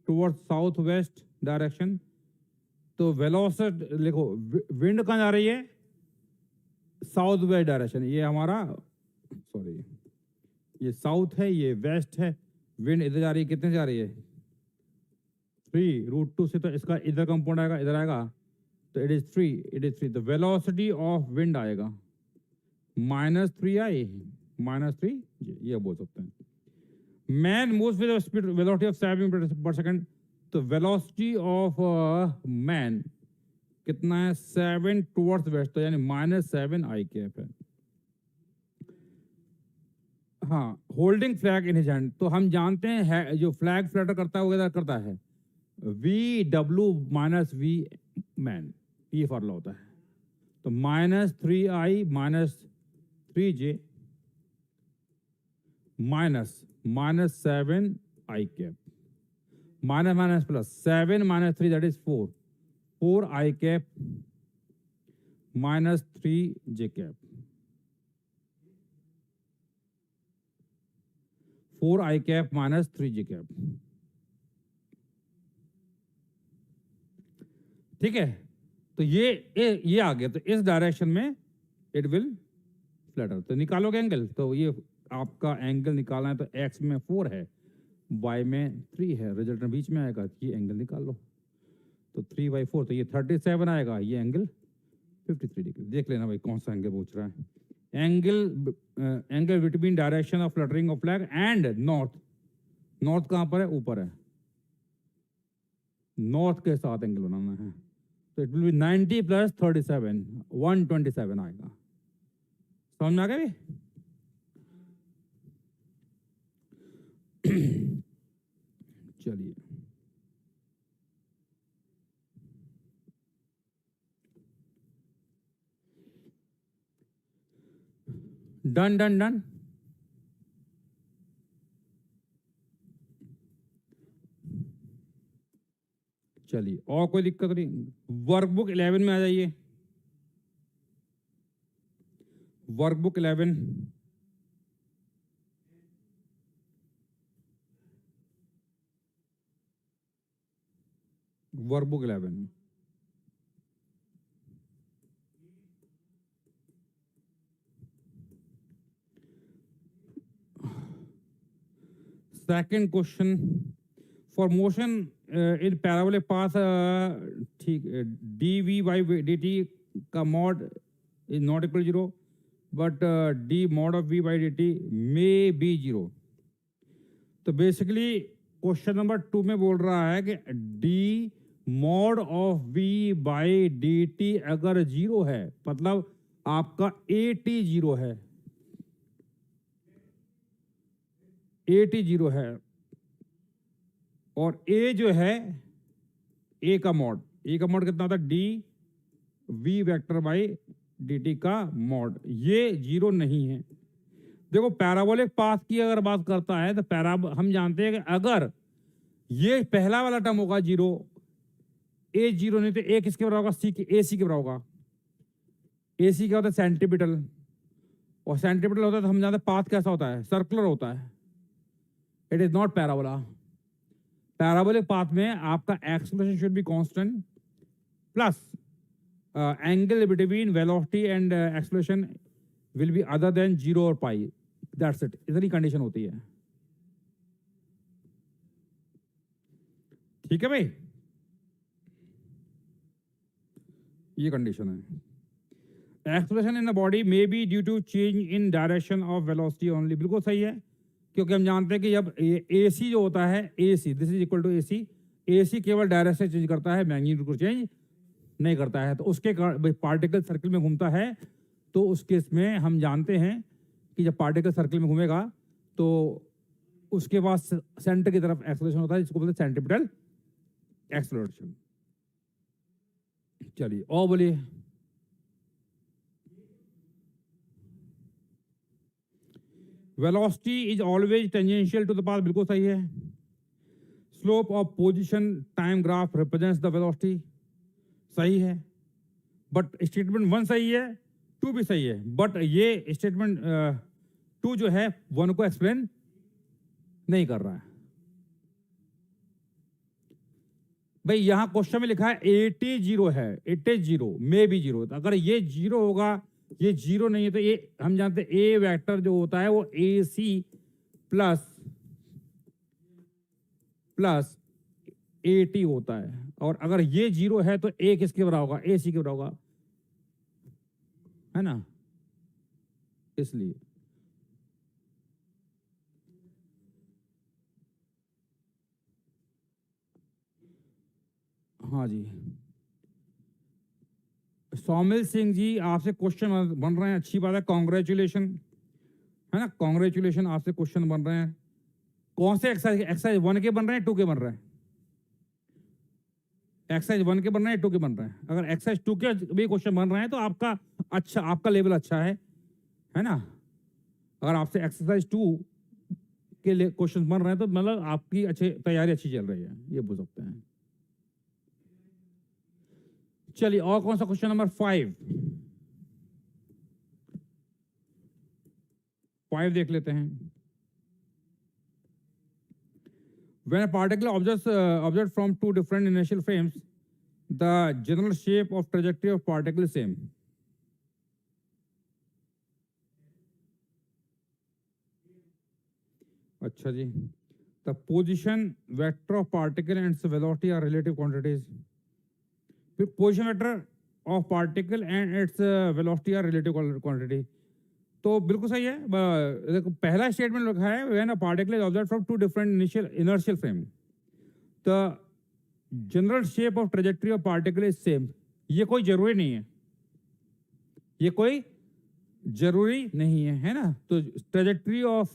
S1: towards south west direction, तो वेलोसिटी लिखो, विंड कहाँ जा रही है? South west direction. ये हमारा, सॉरी, ये साउथ है, ये वेस्ट है, विंड इधर जा रही है। कितने जा रही है? 3√2 से, तो इसका इधर कंपाउंड आएगा, इधर आएगा, तो it is 3। The velocity of wind आएगा -3i, -3, ये बोल सकते हैं। Man moves with speed velocity of 7 metre per second, तो वेलोसिटी ऑफ मैन कितना है? 7 टुवर्ड्स वेस्ट, तो यानी -7i कैप है। हाँ, holding flag in his hand, तो हम जानते हैं जो फ्लैग फ्लटर करता है वो करता है VW - V मैन, ये फॉर्मूला होता है। तो -3i -3j -7i cap, minus plus 7 - 3 that is 4i cap -3j cap, 4i cap -3j cap. ठीक है, तो ये आ गया, तो इस डायरेक्शन में इट विल फ्लटर। तो निकालोगे एंगल, तो ये आपका एंगल निकालना है, तो x में 4 है, y में 3 है, रिजल्ट में बीच में आएगा, ये एंगल निकाल लो। तो 3/4, तो ये 37 आएगा, ये एंगल 53 डिग्री। देख लेना भाई कौन सा एंगल पूछ रहा है। Angle between direction of fluttering of flag and north. North कहाँ पर है? ऊपर है, नॉर्थ के साथ एंगल बनाना है, तो इट विल बी 90 + 37, 127 आएगा। समझ में आ गया? चलिए, डन डन डन। चलिए, और कोई दिक्कत नहीं? वर्कबुक 11 में आ जाइए। Workbook 11, workbook 11 second question, for motion in parabolic path, ठीक, dv/dt का mod is not equal 0, but d mod of v/dt may be 0। तो बेसिकली क्वेश्चन नंबर 2 में बोल रहा है कि d mod of v/dt अगर 0 है, मतलब आपका at 0 है, at 0 है, और a जो है, a का मॉड कितना होता है? d v vector by dt का मॉड, ये 0 नहीं है। देखो, पैराबोलिक पाथ की अगर बात करता है, तो हम जानते हैं कि अगर ये पहला वाला टर्म होगा 0, a 0 नहीं, तो a किसके बराबर होगा? ac के बराबर होगा। ac क्या होता है? सेंटीमीटर, और सेंटीमीटर होता है तो हम जानते हैं पाथ कैसा होता है? सर्कुलर होता है। It is not parabola. Parabolic path में आपका acceleration should be constant plus angle between velocity and acceleration will be other than 0 और पाई। दैट्स इट, इतनी कंडीशन होती है। ठीक है भाई, ये कंडीशन है। Acceleration in the body may be due to change in direction of velocity only. बिल्कुल सही है, क्योंकि हम जानते हैं कि जब AC जो होता है, AC this is equal to AC केवल डायरेक्शन चेंज करता है, मैग्नीट्यूड को चेंज नहीं करता है। तो उसके पार्टिकल सर्कल में घूमता है, तो उस केस में हम जानते हैं कि जब पार्टिकल सर्कल में घूमेगा तो उसके बाद सेंटर की तरफ एक्सेलरेशन होता है जिसको बोलते हैं सेंट्रीपिटल एक्सेलरेशन। चलिए और बोलिए। Velocity is always tangential to the path, बिल्कुल सही है। Slope of position time graph represents the velocity, सही है। बट स्टेटमेंट 1 सही है, 2 भी सही है, बट ये स्टेटमेंट 2 जो है 1 को एक्सप्लेन नहीं कर रहा है। भाई यहां क्वेश्चन में लिखा है 80 जीरो है, it is zero, may be zero. अगर ये जीरो होगा, ये जीरो नहीं है, तो ये हम जानते हैं ए वेक्टर जो होता है वो ए सी प्लस 80 होता है। और अगर ये जीरो है तो ए किसके बराबर होगा, ए सी के बराबर होगा, है ना, इसलिए। हाँ जी, सौमिल सिंह जी आपसे क्वेश्चन बन रहे हैं, अच्छी बात है, कॉन्ग्रेचुलेशन, है ना, कॉन्ग्रेचुलेशन, आपसे क्वेश्चन बन रहे हैं। कौन से एक्सरसाइज 1 के बन रहे हैं, 2 के बन रहे हैं? एक्सरसाइज 1 के बन रहे हैं, 2 के बन रहे हैं? अगर एक्सरसाइज 2 के भी क्वेश्चन बन रहे हैं तो आपका अच्छा, आपका लेवल अच्छा है ना। अगर आपसे एक्सरसाइज 2 के लिए क्वेश्चन बन रहे हैं तो मतलब आपकी अच्छी तैयारी अच्छी चल रही है, ये बोल सकते हैं। चलिए और कौन सा क्वेश्चन नंबर 5 देख लेते हैं। When a particle observed from 2 different inertial frames, the general shape of trajectory of particle is same. अच्छा जी, the position vector of particle and its velocity are relative quantities. Position vector of particle and its velocity are relative quantity. तो बिल्कुल सही है। देखो पहला statement लिखा है when a particle is observed from 2 different inertial frame, the general shape of trajectory of particle is same. ये कोई जरूरी नहीं है, ये कोई जरूरी नहीं है ना। तो ट्रेजेक्टरी ऑफ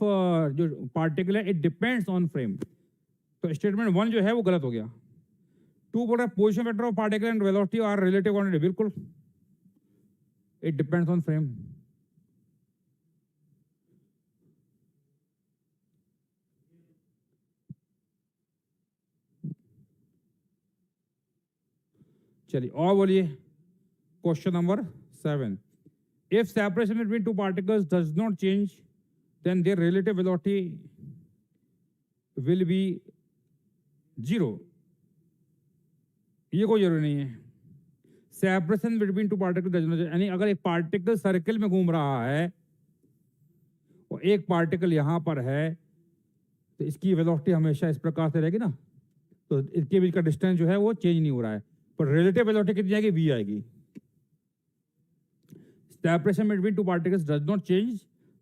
S1: जो पार्टिकल है इट डिपेंड्स ऑन फ्रेम। तो स्टेटमेंट 1 जो है वो गलत हो गया। 2 बोल रहा है position vector of particle and velocity are relative quantity, बिल्कुल, इट डिपेंड्स ऑन फ्रेम। चलिए और बोलिए question number 7। If separation between 2 particles does not change then their relative velocity will be 0। ये कोई जरूरी नहीं है। Separation between 2 particles does not, यानी अगर एक पार्टिकल सर्कल में घूम रहा है और एक पार्टिकल यहां पर है तो इसकी वेलोसिटी हमेशा इस प्रकार से रहेगी ना, तो इसके बीच का डिस्टेंस जो है वो चेंज नहीं हो रहा है, पर रिलेटिव वेलोसिटी कितनी आएगी, v आएगी। Separation between 2 particles does not change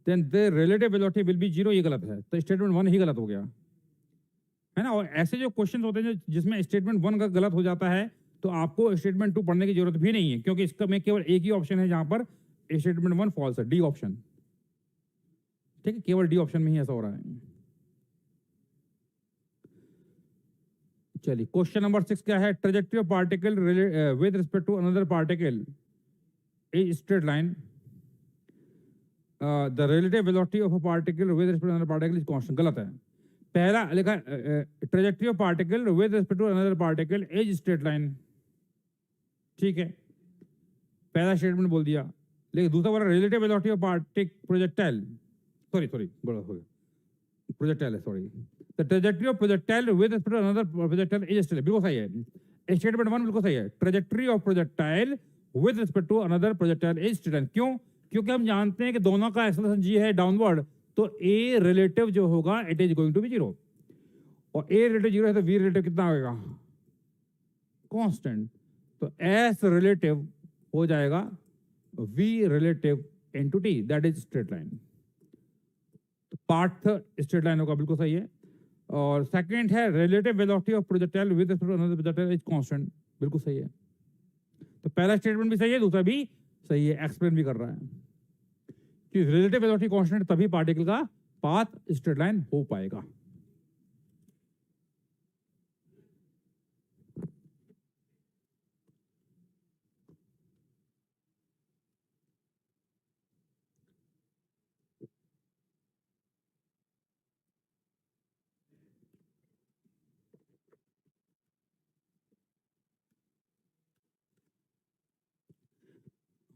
S1: then the relative velocity will be 0, ये गलत है। तो स्टेटमेंट 1 ही गलत हो गया, है ना। और ऐसे जो क्वेश्चन होते हैं जिसमें स्टेटमेंट 1 का गलत हो जाता है तो आपको स्टेटमेंट 2 पढ़ने की जरूरत भी नहीं है, क्योंकि इसका में केवल एक ही ऑप्शन है जहां पर स्टेटमेंट 1 फॉल्स है, डी ऑप्शन। ठीक है, केवल डी ऑप्शन में ही ऐसा हो रहा है। चलिए क्वेश्चन नंबर 6 क्या है, trajectory of particle with respect to another particle is straight line, the relative velocity of a particle with respect to another particle is constant, गलत है। पहला लिखा trajectory of particle with respect to another particle is straight line, ठीक है, पहला statement बोल दिया। लेकिन दूसरा बोला relative velocity of projectile, sorry गलत हो गया, प्रोजेक्टाइल है, sorry, the trajectory of projectile with respect to another projectile is straight, बिल्कुल सही है। स्टेटमेंट 1 बिल्कुल सही है, trajectory of projectile with respect to another projectile is straight line. क्यों? क्योंकि हम जानते हैं कि दोनों का एक्सेलरेशन जी है डाउनवर्ड, तो ए रिलेटिव जो होगा it is going to be 0, और ए रिलेटिव 0 है तो वी रिलेटिव कितना होगा, कांस्टेंट। तो एस रिलेटिव हो जाएगा v relative into t, that is straight line. Part straight line होगा, बिल्कुल सही है। और सेकंड है relative velocity of projectile with respect to another projectile is constant, बिल्कुल सही है। तो पहला स्टेटमेंट भी सही है, दूसरा भी सही है, एक्सप्लेन भी कर रहा है कि रिलेटिव वेलोसिटी कांस्टेंट तभी पार्टिकल का पाथ स्ट्रेट लाइन हो पाएगा।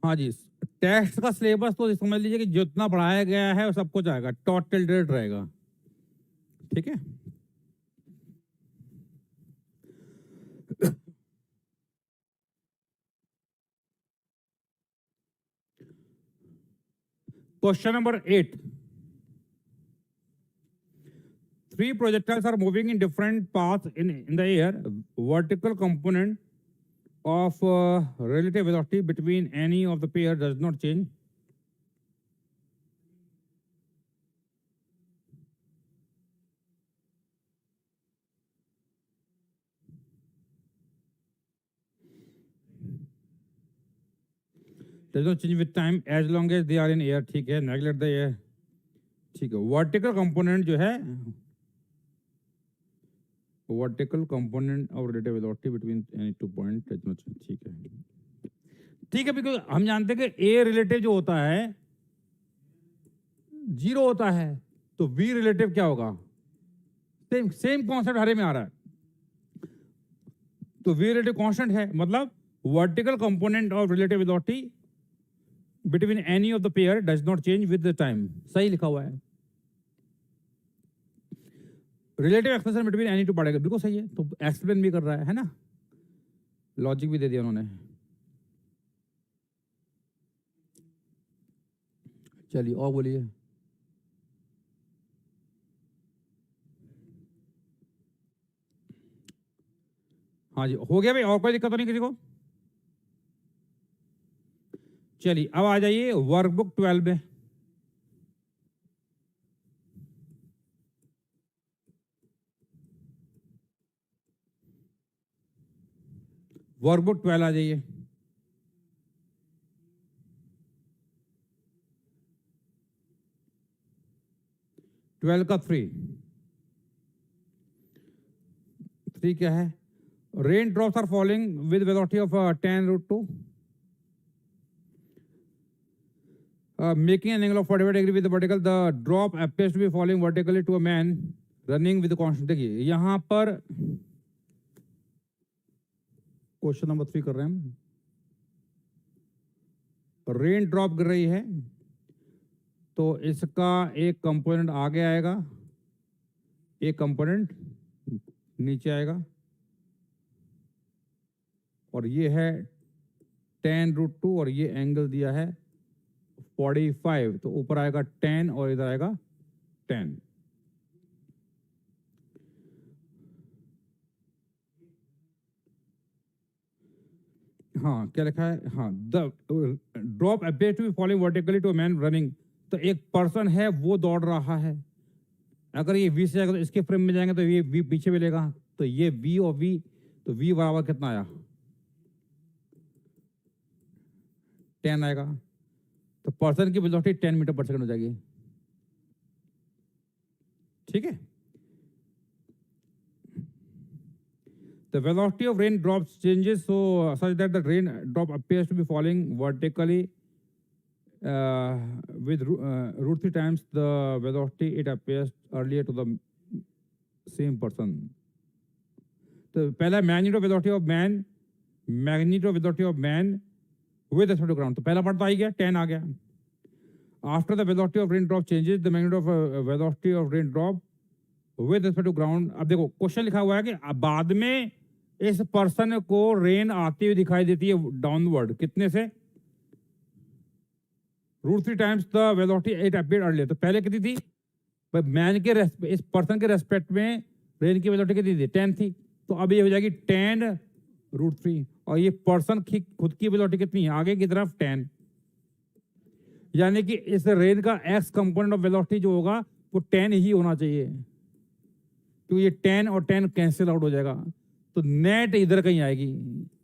S1: हाँ जी, टेस्ट का सिलेबस तो समझ लीजिए कि जितना पढ़ाया गया है वो सब कुछ आएगा, टोटल रेट रहेगा, ठीक है। Question number 8, 3 projectiles are moving in different paths in the air. Vertical component of relative velocity between any of the pair does not change. Does not change with time as long as they are in air. ठीक है, neglect the air. ठीक है, vertical component जो है, vertical component of relative velocity between any two points does not change. ठीक है, ठीक है, बिकॉज हम जानते हैं कि ए रिलेटिव जो होता है 0 होता है, तो वी रिलेटिव क्या होगा, सेम सेम कॉन्सेप्ट हरे में आ रहा है, तो वी रिलेटिव कांस्टेंट है, मतलब vertical component of relative velocity between any of the pair does not change with the time, सही लिखा हुआ है। Relative expression between any two पड़ेगा, बिल्कुल सही है, तो एक्सप्लेन भी कर रहा है ना, लॉजिक भी दे दिया उन्होंने। चलिए और बोलिए। हाँ जी, हो गया भाई, और कोई दिक्कत तो नहीं किसी को? चलिए अब आ जाइए वर्कबुक 12 में। वर्कबुक 12 आ जाइए। ट्वेल्व का 3 क्या है? Rain drops are falling with velocity of 10√2, making an angle of 45 degree with the vertical. The drop appears to be falling vertically to a man running with the constant. देखिए यहां पर question number 3 कर रहे हैं हम। Rain drop गिर रही है, तो इसका एक कंपोनेंट आगे आएगा, एक कंपोनेंट नीचे आएगा, और ये है 10√2 और ये एंगल दिया है 45, तो ऊपर आएगा 10 और इधर आएगा 10। हाँ क्या लिखा है? हाँ, the drop appears to be following vertically to a man running, तो एक पर्सन है वो दौड़ रहा है, अगर ये वी से जाएगा तो इसके फ्रेम में जाएंगे तो ये वी पीछे मिलेगा, तो ये वी और वी, तो वी बराबर कितना आया? 10 आएगा, तो पर्सन की वेलोसिटी 10 मीटर पर सेकंड हो जाएगी, ठीक है। The velocity of rain drops changes such that the rain drop appears to be falling vertically with √3 times the velocity it appears earlier to the same person. तो पहला magnitude of velocity of man, magnitude of velocity of man with respect to ground, तो पहला part तो आ गया, 10 आ गया। After the velocity of rain drop changes, the magnitude of velocity of rain drop with respect to ground। अब देखो question लिखा हुआ है कि बाद में इस पर्सन को रेन आती हुई दिखाई देती है डाउनवर्ड, कितने से? √3 times the velocity it appeared earlier, तो पहले कितनी थी? मैन के इस पर्सन के रेस्पेक्ट में रेन की वेलोसिटी कितनी थी? 10 थी, तो अब ये हो जाएगी 10√3, और ये पर्सन की खुद की वेलोसिटी कितनी है आगे की तरफ? 10, यानी कि इस रेन का एक्स कंपोनेंट ऑफ वेलोसिटी जो होगा वो 10 ही होना चाहिए, तो ये 10 और 10 कैंसिल आउट हो जाएगा, तो नेट इधर कहीं आएगी,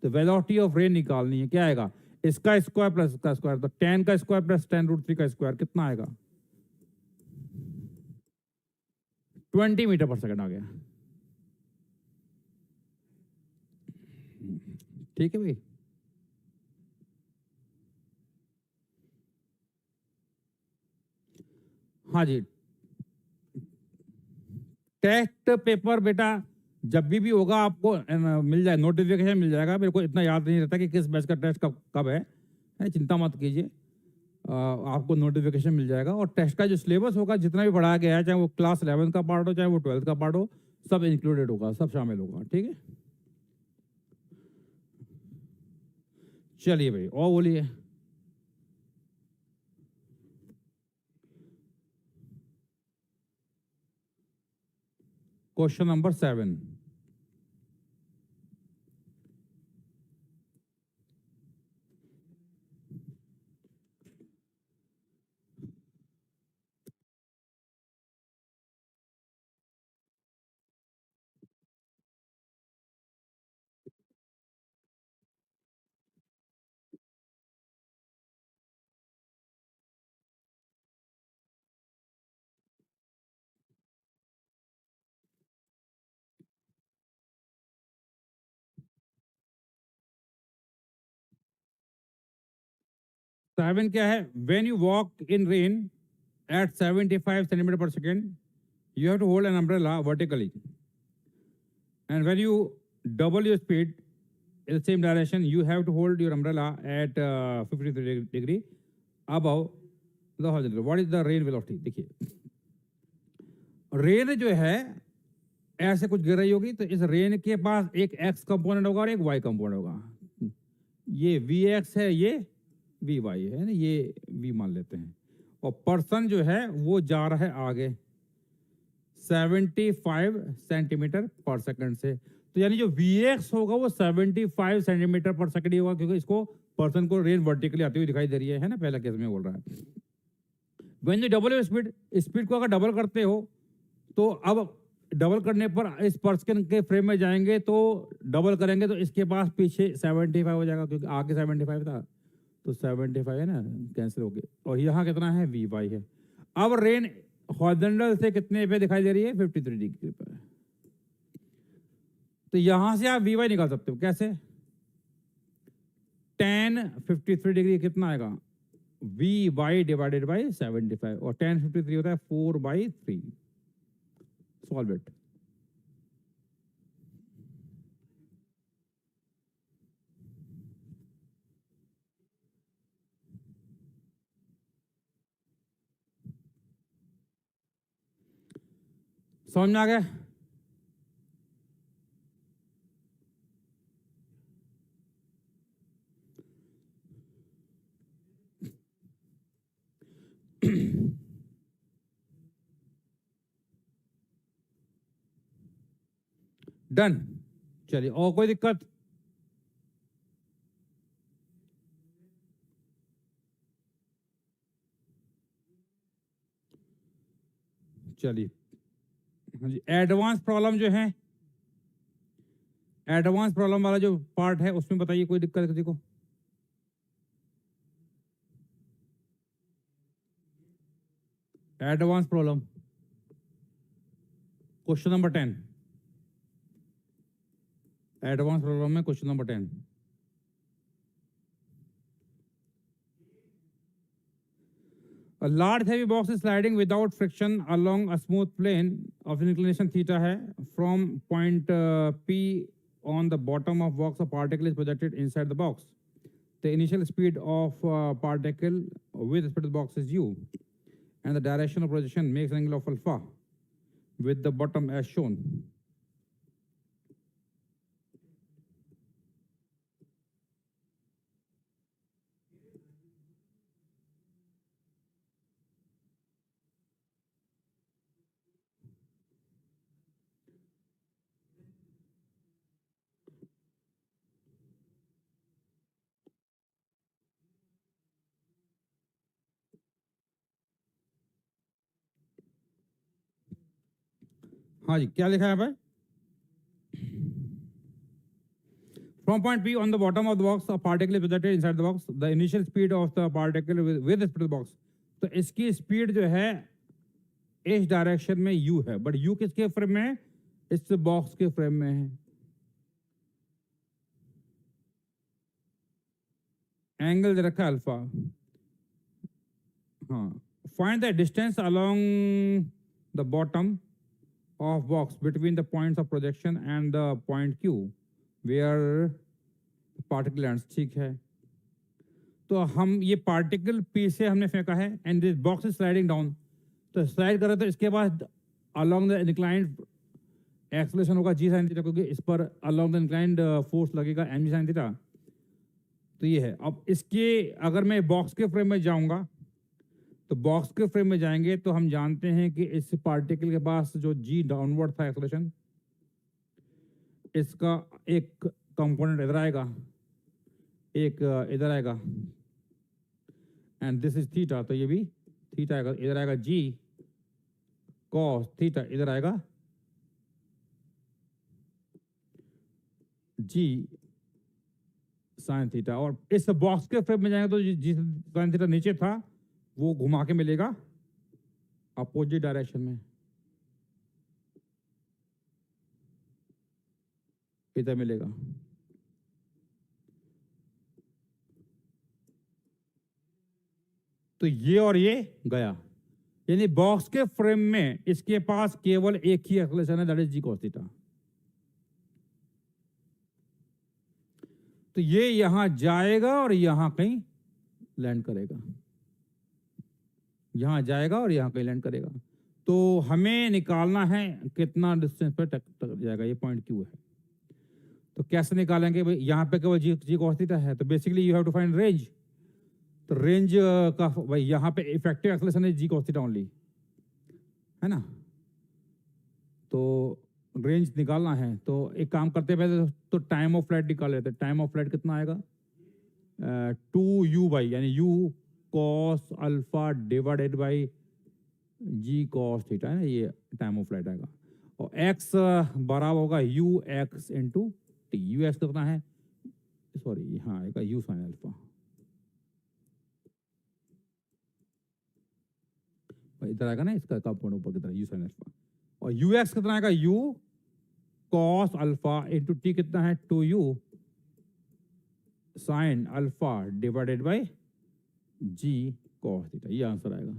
S1: तो वेलोसिटी ऑफ रेन निकालनी है, क्या आएगा? इसका स्क्वायर प्लस इसका स्क्वायर, तो 10 का स्क्वायर प्लस 10√3 का स्क्वायर कितना आएगा? 20 मीटर पर सेकंड आ गया, ठीक है भाई। हाँ जी, टेस्ट पेपर बेटा जब भी होगा आपको मिल जाए, नोटिफिकेशन मिल जाएगा। मेरे को इतना याद नहीं रहता कि किस बैच का टेस्ट कब कब है, है, चिंता मत कीजिए, आपको नोटिफिकेशन मिल जाएगा। और टेस्ट का जो सिलेबस होगा जितना भी पढ़ाया गया है, चाहे वो क्लास 11 का पार्ट हो चाहे वो 12th का पार्ट हो, सब इंक्लूडेड होगा, सब शामिल होगा, ठीक है। चलिए भाई और बोलिए। Question number 7। 7 क्या है? When you walk in rain at 75 centimeter per second, you have to hold an umbrella vertically. And when you double your speed in the same direction, you have to hold your umbrella at 53 degree above the horizontal. What is the rain velocity? देखिए, rain जो है ऐसे कुछ गिर रही होगी, तो इस रेन के पास एक एक्स कंपोनेंट होगा और एक वाई कंपोनेंट होगा। ये वी एक्स है, ये वी वाई है ना, ये वी मान लेते हैं। और पर्सन जो है वो जा रहा है आगे 75 सेंटीमीटर पर सेकंड से। तो यानी जो Vx होगा वो 75 सेंटीमीटर पर सेकंड ही होगा, क्योंकि इसको पर्सन को रेन वर्टिकली आती हुई दिखाई दे रही है ना, पहला केस में बोल रहा है। When U double speed, speed को अगर डबल करते हो तो अब डबल करने पर इस पर्सन के फ्रेम में जाएंगे, तो डबल करेंगे तो इसके पास पीछे 75 हो जाएगा, क्योंकि आगे 75 था, तो 75 है ना, कैंसिल हो गया। और यहाँ कितना है? वी वाई है। अब रेन हॉरिजॉन्टल से कितने पे दिखाई दे रही है? 53 डिग्री पर। तो यहां से आप वी वाई निकाल सकते हो। कैसे? tan 53 डिग्री कितना आएगा? वी वाई डिवाइडेड बाई 75, और tan 53 होता है 4/3। Solve it. समझ में आ गया? डन। चलिए, और कोई दिक्कत? चलिए, हाँ जी, एडवांस प्रॉब्लम जो है, एडवांस प्रॉब्लम वाला जो पार्ट है उसमें बताइए, कोई दिक्कत किसी को? Advance problem, question number 10। Advance problem में question number 10। A large heavy box is sliding without friction along a smooth plane of inclination theta है from point P on the bottom of box. A particle is projected inside the box. The initial speed of particle with respect to the box is u, and the direction of projection makes an angle of alpha with the bottom as shown. हाँ जी, क्या लिखा है भाई? From point P on the bottom of the box, a particle is projected inside the box. The initial speed of the particle with respect to the box. तो इसकी speed जो है इस डायरेक्शन में u है, बट u किसके frame में है? इस बॉक्स के फ्रेम में है। एंगल दे रखा है अल्फा। हाँ, find the distance along the bottom of box between the points of projection and the point Q where the particle lands। ठीक है, तो हम ये पार्टिकल पी से हमने फेंका है and this box is sliding down, तो स्लाइड कर रहे तो इसके बाद अलोंग द इंक्लाइंड एक्सेलरेशन होगा जी साइन थीटा, क्योंकि इस पर अलोंग द इंक्लाइंड फोर्स लगेगा एम जी साइन थीटा। तो ये है। अब इसके अगर मैं बॉक्स के फ्रेम में जाऊंगा, तो बॉक्स के फ्रेम में जाएंगे तो हम जानते हैं कि इस पार्टिकल के पास जो जी डाउनवर्ड था एक्सेलरेशन, इसका एक कंपोनेंट इधर आएगा, एक इधर आएगा, एंड दिस इज थीटा, तो ये भी थीटा आएगा, इधर आएगा जी कॉस थीटा, इधर आएगा जी साइन थीटा। और इस बॉक्स के फ्रेम में जाएंगे तो जी साइन थीटा नीचे था वो घुमा के मिलेगा अपोजिट डायरेक्शन में, इधर मिलेगा। तो ये और ये गया, यानी बॉक्स के फ्रेम में इसके पास केवल एक ही एक्सेलरेशन है, that is g cos theta. तो ये यहां जाएगा और यहां कहीं लैंड करेगा, यहां जाएगा और यहां कहीं लैंड करेगा। तो हमें निकालना है कितना डिस्टेंस पर टक जाएगा, ये पॉइंट क्यू है। तो कैसे निकालेंगे भाई, यहाँ पे केवल जी कॉस थीटा है, तो basically you have to find range. तो रेंज का भाई यहाँ पे इफेक्टिव एक्सेलरेशन है जी कॉस थीटा ओनली, है ना। तो रेंज निकालना है, तो एक काम करते हैं पहले तो टाइम ऑफ फ्लाइट निकाल लेते हैं। टाइम ऑफ फ्लाइट कितना आएगा, 2u बाई यानी u cos alpha divided by g cos theta, है ना, ये टाइम ऑफ फ्लाइट आएगा। और x बराबर होगा you x into T. You x कितना है, सॉरी यहाँ आएगा यू साइन अल्फा, इधर आएगा ना इसका कंपोनेंट ऊपर की तरह यू साइन अल्फा। और यू एक्स कितना आएगा, u cos alpha into t कितना है, 2u sine alpha divided by g cos theta, ये आंसर आएगा।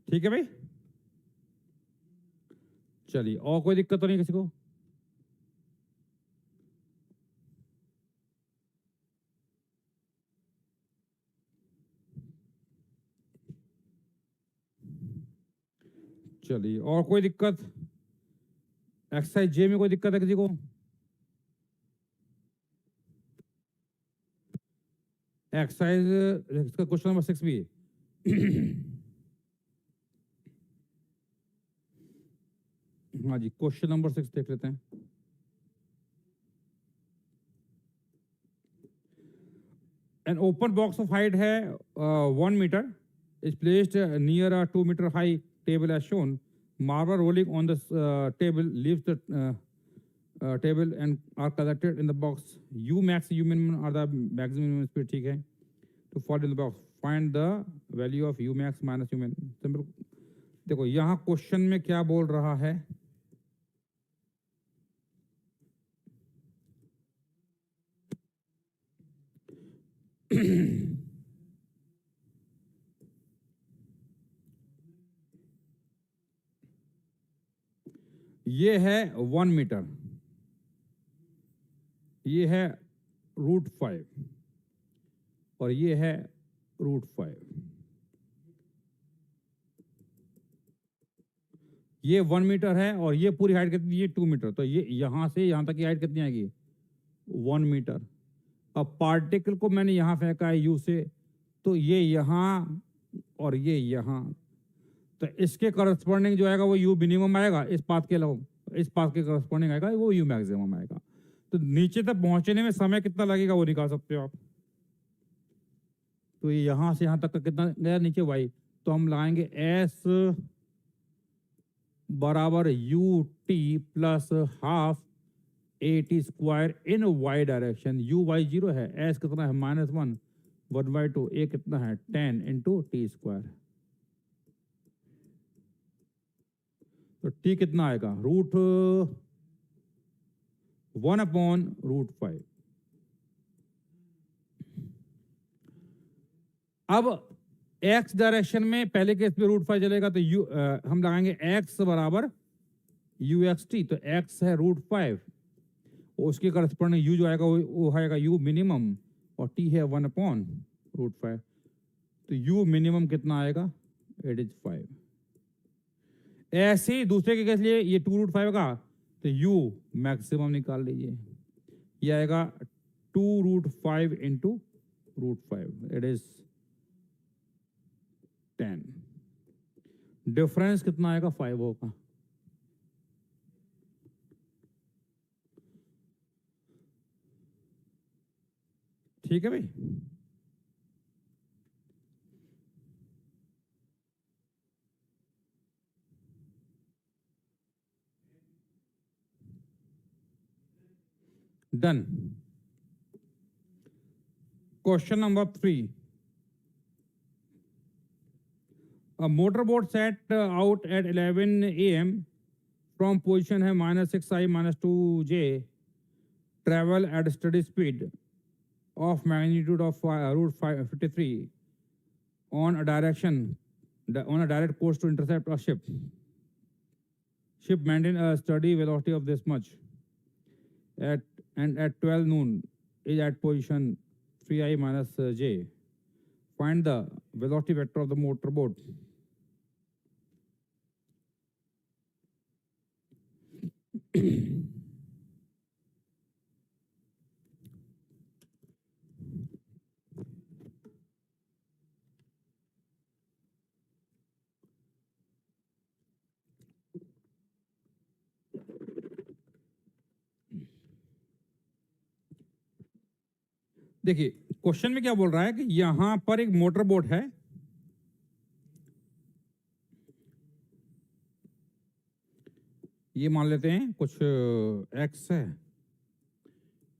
S1: ठीक है भाई, चलिए और कोई दिक्कत तो नहीं किसी को। चलिए और कोई दिक्कत, एक्सरसाइज जे में कोई दिक्कत है किसी को। एक्सरसाइज इसका क्वेश्चन नंबर 6 भी है। हाँ जी, क्वेश्चन नंबर 6 देख लेते हैं। An open box of height है 1 meter is placed near a 2 meter high table as shown. Marble rolling on the table leaves the table and are collected in the box. U max, U minimum are the maximum speed, ठीक है। To fall in the box, find the value of U max minus U min. Simple. देखो यहाँ question में क्या बोल रहा है, ये है 1 मीटर, ये है √5 और ये है √5। ये 1 मीटर है और ये पूरी हाइट कितनी है, 2 मीटर। तो ये यहां से यहां तक की हाइट कितनी आएगी, 1 मीटर। अब पार्टिकल को मैंने यहां फेंका है यू से, तो ये यहां और ये यहां, तो इसके करस्पॉन्डिंग जो आएगा वो यू मिनिमम आएगा, इस पाथ के अलावा इस पाथ के करस्पॉन्डिंग आएगा वो यू मैक्सिमम आएगा। तो नीचे तक पहुंचने में समय कितना लगेगा वो निकाल सकते हो आप। तो ये यहां से यहां तक का कितना गया नीचे वाई, तो हम लगाएंगे एस बराबर u t plus half a t square in y direction. U y 0 है, एस कितना है -1 1/2, ए कितना है 10 इंटू टी स्क्वायर। तो टी कितना आएगा, √1/√5। अब एक्स डायरेक्शन में पहले केस में √5 चलेगा तो हम लगाएंगे एक्स बराबर UXT, तो एक्स है √5, उसके करस्पॉन्डिंग यू जो आएगा वो आएगा यू मिनिमम, और टी है 1/√5, तो यू मिनिमम कितना आएगा, इट इज 5। ऐसे ही दूसरे के केस लिए ये 2√5 का, तो यू मैक्सिमम निकाल लीजिए, ये आएगा 2√5 इंटू √5, इट इज 10। डिफरेंस कितना आएगा, 5 होगा। ठीक है भाई, done. Question number 3, a motorboat set out at 11 a.m. from position है -6i -2j, travel at steady speed of magnitude of √53 on a direct course to intercept a ship. Ship maintain a steady velocity of this much at 12 noon is at position 3i -j. Find the velocity vector of the motorboat. देखिए question में क्या बोल रहा है कि यहां पर एक मोटर बोट है, ये मान लेते हैं कुछ x है,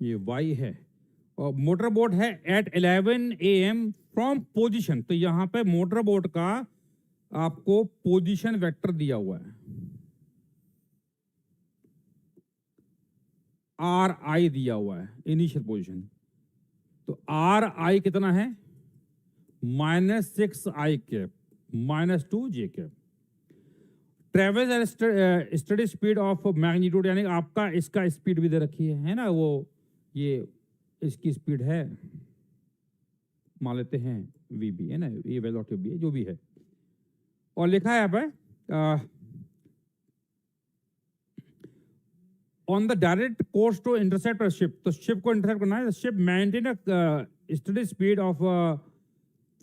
S1: ये y है, और मोटर बोट है एट 11 AM फ्रॉम पोजीशन, तो यहां पे मोटर बोट का आपको पोजीशन वेक्टर दिया हुआ है, RI दिया हुआ है इनिशियल पोजीशन, तो RI कितना है, -6i cap -2j cap. Travels eight study speed of magnitude, यानी आपका इसका स्पीड भी दे रखी है ना, वो ये इसकी स्पीड है, मान लेते हैं VB है ना, ये वेलोसिटी भी है जो भी है, और लिखा है यहाँ पे on the direct course to intercept a ship, तो शिप को इंटरसेप्ट करना है, ship maintain study speed of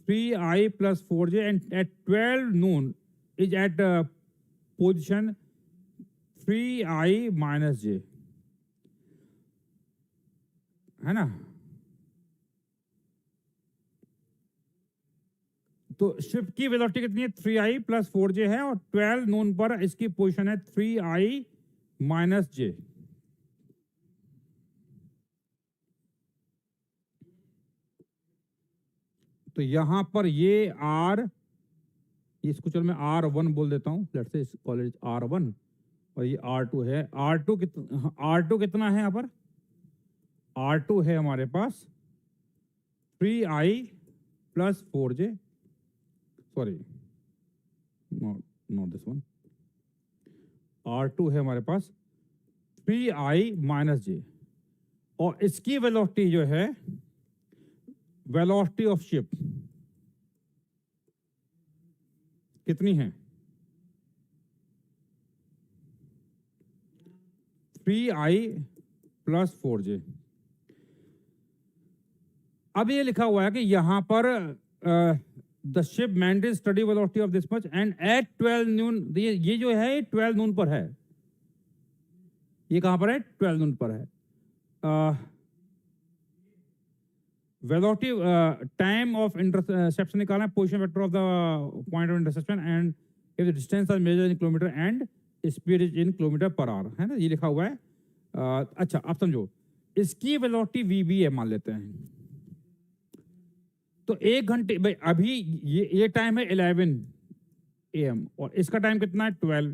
S1: 3i + 4j and at 12 noon इज एट पोजिशन 3i - j, है ना। तो शिप की वेलोसिटी कितनी है, 3i + 4j है, और 12 noon पर इसकी पोजीशन है 3i - j। तो यहां पर ये R, इसको चलो मैं R1 बोल देता हूं, लेट्स से कॉलेज R1, और ये R2 है। R2 कितना है यहाँ पर, R2 है हमारे पास 3i + 4j, sorry not this one, R2 है हमारे पास 3i - j, और इसकी वेलोसिटी जो है, वेलोसिटी ऑफ शिप कितनी है, 3i + 4j। अब ये लिखा हुआ है कि यहां पर the ship maintain study velocity of this much and at 12 noon, ये जो है 12 noon पर है, ये कहां पर है, 12 noon पर है। वेलोसिटी टाइम ऑफ इंटरसेप्शन निकालना है, position vector of the point of interception and if the distance are measured in kilometre and speed is in km/h, है ना, ये लिखा हुआ है। अच्छा आप समझो, इसकी वेलोसिटी VB है मान लेते हैं, तो 1 घंटे भाई, अभी ये टाइम है 11 AM और इसका टाइम कितना है 12,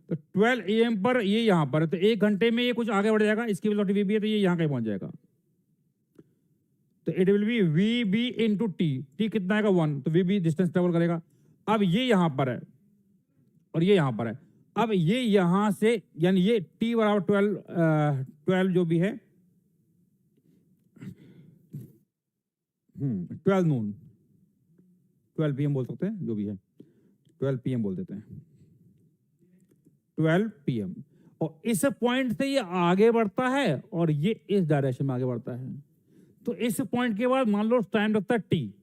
S1: तो 12 AM पर ये यहां पर है, तो 1 घंटे में ये कुछ आगे बढ़ जाएगा, इसकी वेलोसिटी VB है तो ये यहां कहीं पहुंच जाएगा। तो it will be v b into t. T कितना आएगा 1, तो वी बी डिस्टेंस ट्रेवल करेगा। अब ये यहां पर है और ये यहां पर है। अब ये यहां से यानी ये टी बराबर 12 जो भी है 12 नून 12 PM बोल सकते हैं, जो भी है 12 PM बोल देते हैं, 12 PM। और इस पॉइंट से ये आगे बढ़ता है और ये इस डायरेक्शन में आगे बढ़ता है। तो इस पॉइंट के बाद मान लो टाइम लगता है टी,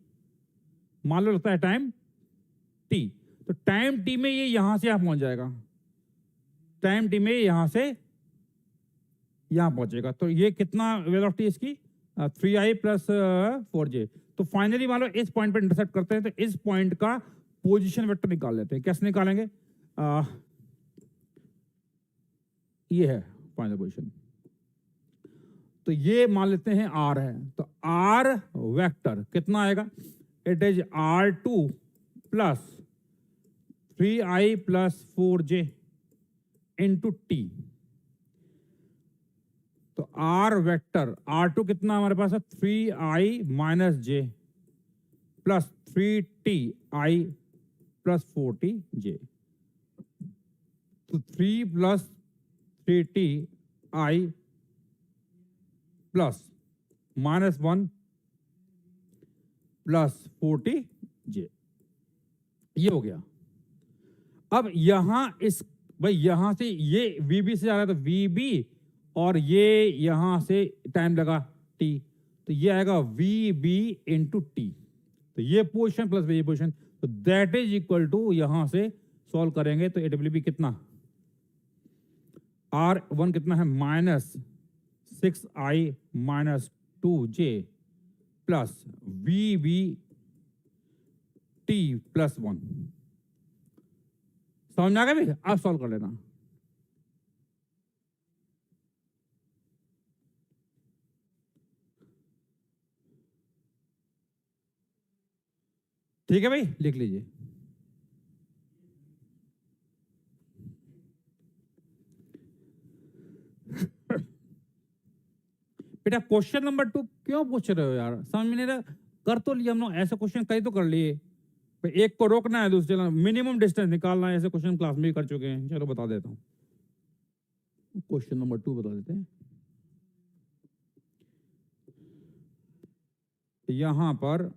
S1: मान लो लगता है टाइम टी। तो टाइम टी में ये यहां से यहां पहुंच जाएगा, टाइम टी में यहां से यहां पहुंचेगा। तो ये कितना वेलोसिटी इसकी 3i प्लस 4j। तो फाइनली मान लो इस पॉइंट पर इंटरसेक्ट करते हैं, तो इस पॉइंट का पोजीशन वेक्टर निकाल लेते हैं। कैसे निकालेंगे? ये है फाइनल पोजीशन। तो ये मान लेते हैं r है, तो r वेक्टर कितना आएगा? It is r2 plus 3i plus 4j into T. तो r वेक्टर r2 कितना हमारे पास है? 3i minus j plus 3ti plus 4tj। तो 3 plus 3ti plus minus 1 plus 40j, ये हो गया। अब यहां इस भाई यहां से ये VB से आ रहा है, तो VB और ये यहां से टाइम लगा t, तो ये आएगा VB इंटू टी। तो ये पोजीशन प्लस ये पोजीशन, तो दैट इज इक्वल टू, यहां से सॉल्व करेंगे तो इट विल बी कितना? R1 कितना है? Minus 6i minus 2j plus VB t plus 1। समझ में आ गया भाई? आप सॉल्व कर लेना। ठीक है भाई, लिख लीजिए। बेटा क्वेश्चन नंबर 2 क्यों पूछ रहे हो यार? समझ में नहीं रहा? कर तो लिया हम लोग, ऐसे क्वेश्चन कई तो कर लिए। एक को रोकना है, दूसरे मिनिमम डिस्टेंस निकालना है, ऐसे क्वेश्चन क्लास में भी कर चुके हैं। चलो बता देता हूं, क्वेश्चन नंबर 2 बता देते हैं। यहां पर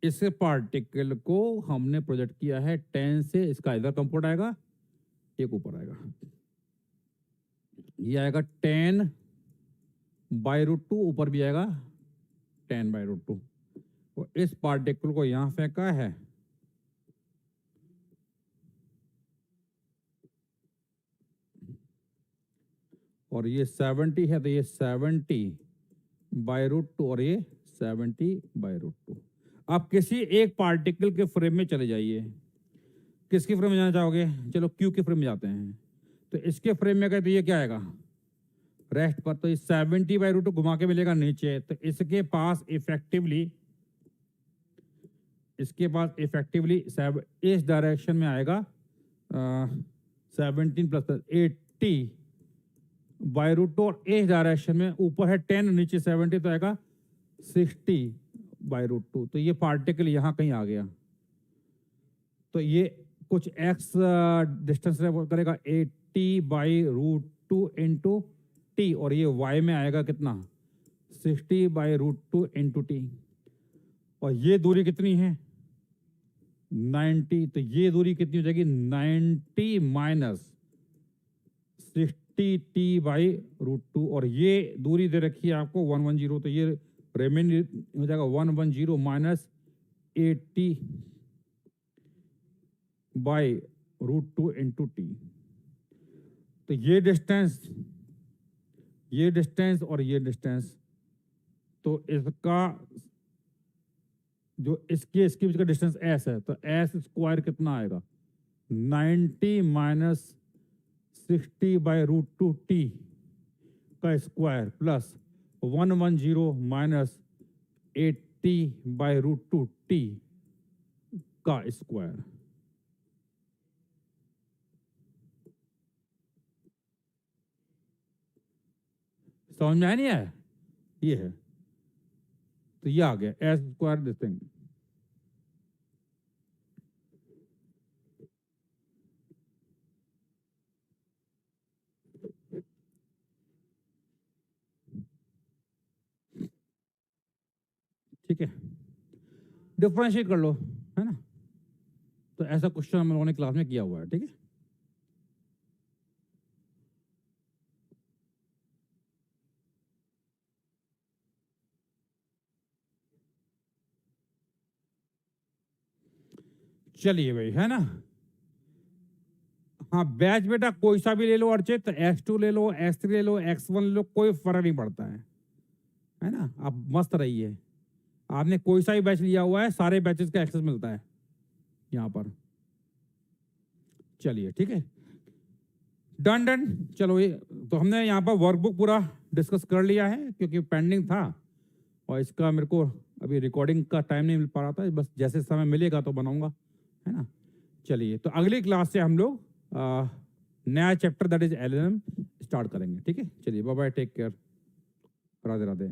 S1: इस पार्टिकल को हमने प्रोजेक्ट किया है 10 से, इसका इधर कंपोर्ट आएगा, एक ऊपर आएगा, ये आएगा 10/√2, ऊपर भी आएगा 10/√2। और इस पार्टिकल को यहां फेंका है, और ये 70 है, तो ये 70/√2 और ये 70/√2। आप किसी एक पार्टिकल के फ्रेम में चले जाइए। किसके फ्रेम में जाना चाहोगे? चलो क्यू के फ्रेम में जाते हैं। तो इसके फ्रेम में गए तो ये क्या आएगा? रेस्ट पर। तो ये 70/√2 घुमा के मिलेगा नीचे, तो इसके पास इफेक्टिवली इस डायरेक्शन में आएगा 17 प्लस 80/√2, और इस डायरेक्शन में ऊपर है 10, नीचे 70, तो आएगा 60/√2। तो ये पार्टिकल यहां कहीं आ गया, तो ये कुछ x डिस्टेंस करेगा 80/√2 इंटू टी, और ये y में आएगा कितना? 60/√2 इंटू टी। और ये दूरी कितनी है? 90। तो ये दूरी कितनी हो जाएगी? 90 माइनस 60t/√2, और ये दूरी दे रखी है आपको 110, तो ये रिमेन हो जाएगा 110 माइनस 80/√2 इंटू टी। तो ये डिस्टेंस और ये डिस्टेंस, तो इसका जो इसके बीच का डिस्टेंस s है, तो s स्क्वायर कितना आएगा? 90 माइनस 60/√2 टी का स्क्वायर प्लस 110 माइनस 80/√2 टी का स्क्वायर। समझ में आया नहीं आया? ये है, तो ये आ गया एस स्क्वायर दिस थिंग। ठीक है, डिफरेंशिएट कर लो, है ना? तो ऐसा क्वेश्चन हम लोगों ने क्लास में किया हुआ है। ठीक है, चलिए भाई, है ना? हाँ, बैच बेटा कोई सा भी ले लो अर्चित, X2 ले लो, X3 ले लो, X1 ले लो, कोई फर्क नहीं पड़ता है ना? आप मस्त रहिए। आपने कोई सा भी बैच लिया हुआ है, सारे बैचेस का एक्सेस मिलता है यहाँ पर। चलिए, ठीक है, डन डन। चलो, ये तो हमने यहाँ पर वर्कबुक पूरा डिस्कस कर लिया है, क्योंकि पेंडिंग था और इसका मेरे को अभी रिकॉर्डिंग का टाइम नहीं मिल पा रहा था। बस जैसे समय मिलेगा तो बनाऊंगा, है ना? चलिए, तो अगली क्लास से हम लोग नया chapter that is LLM start करेंगे। ठीक है, चलिए, bye bye, take care, Radhe Radhe.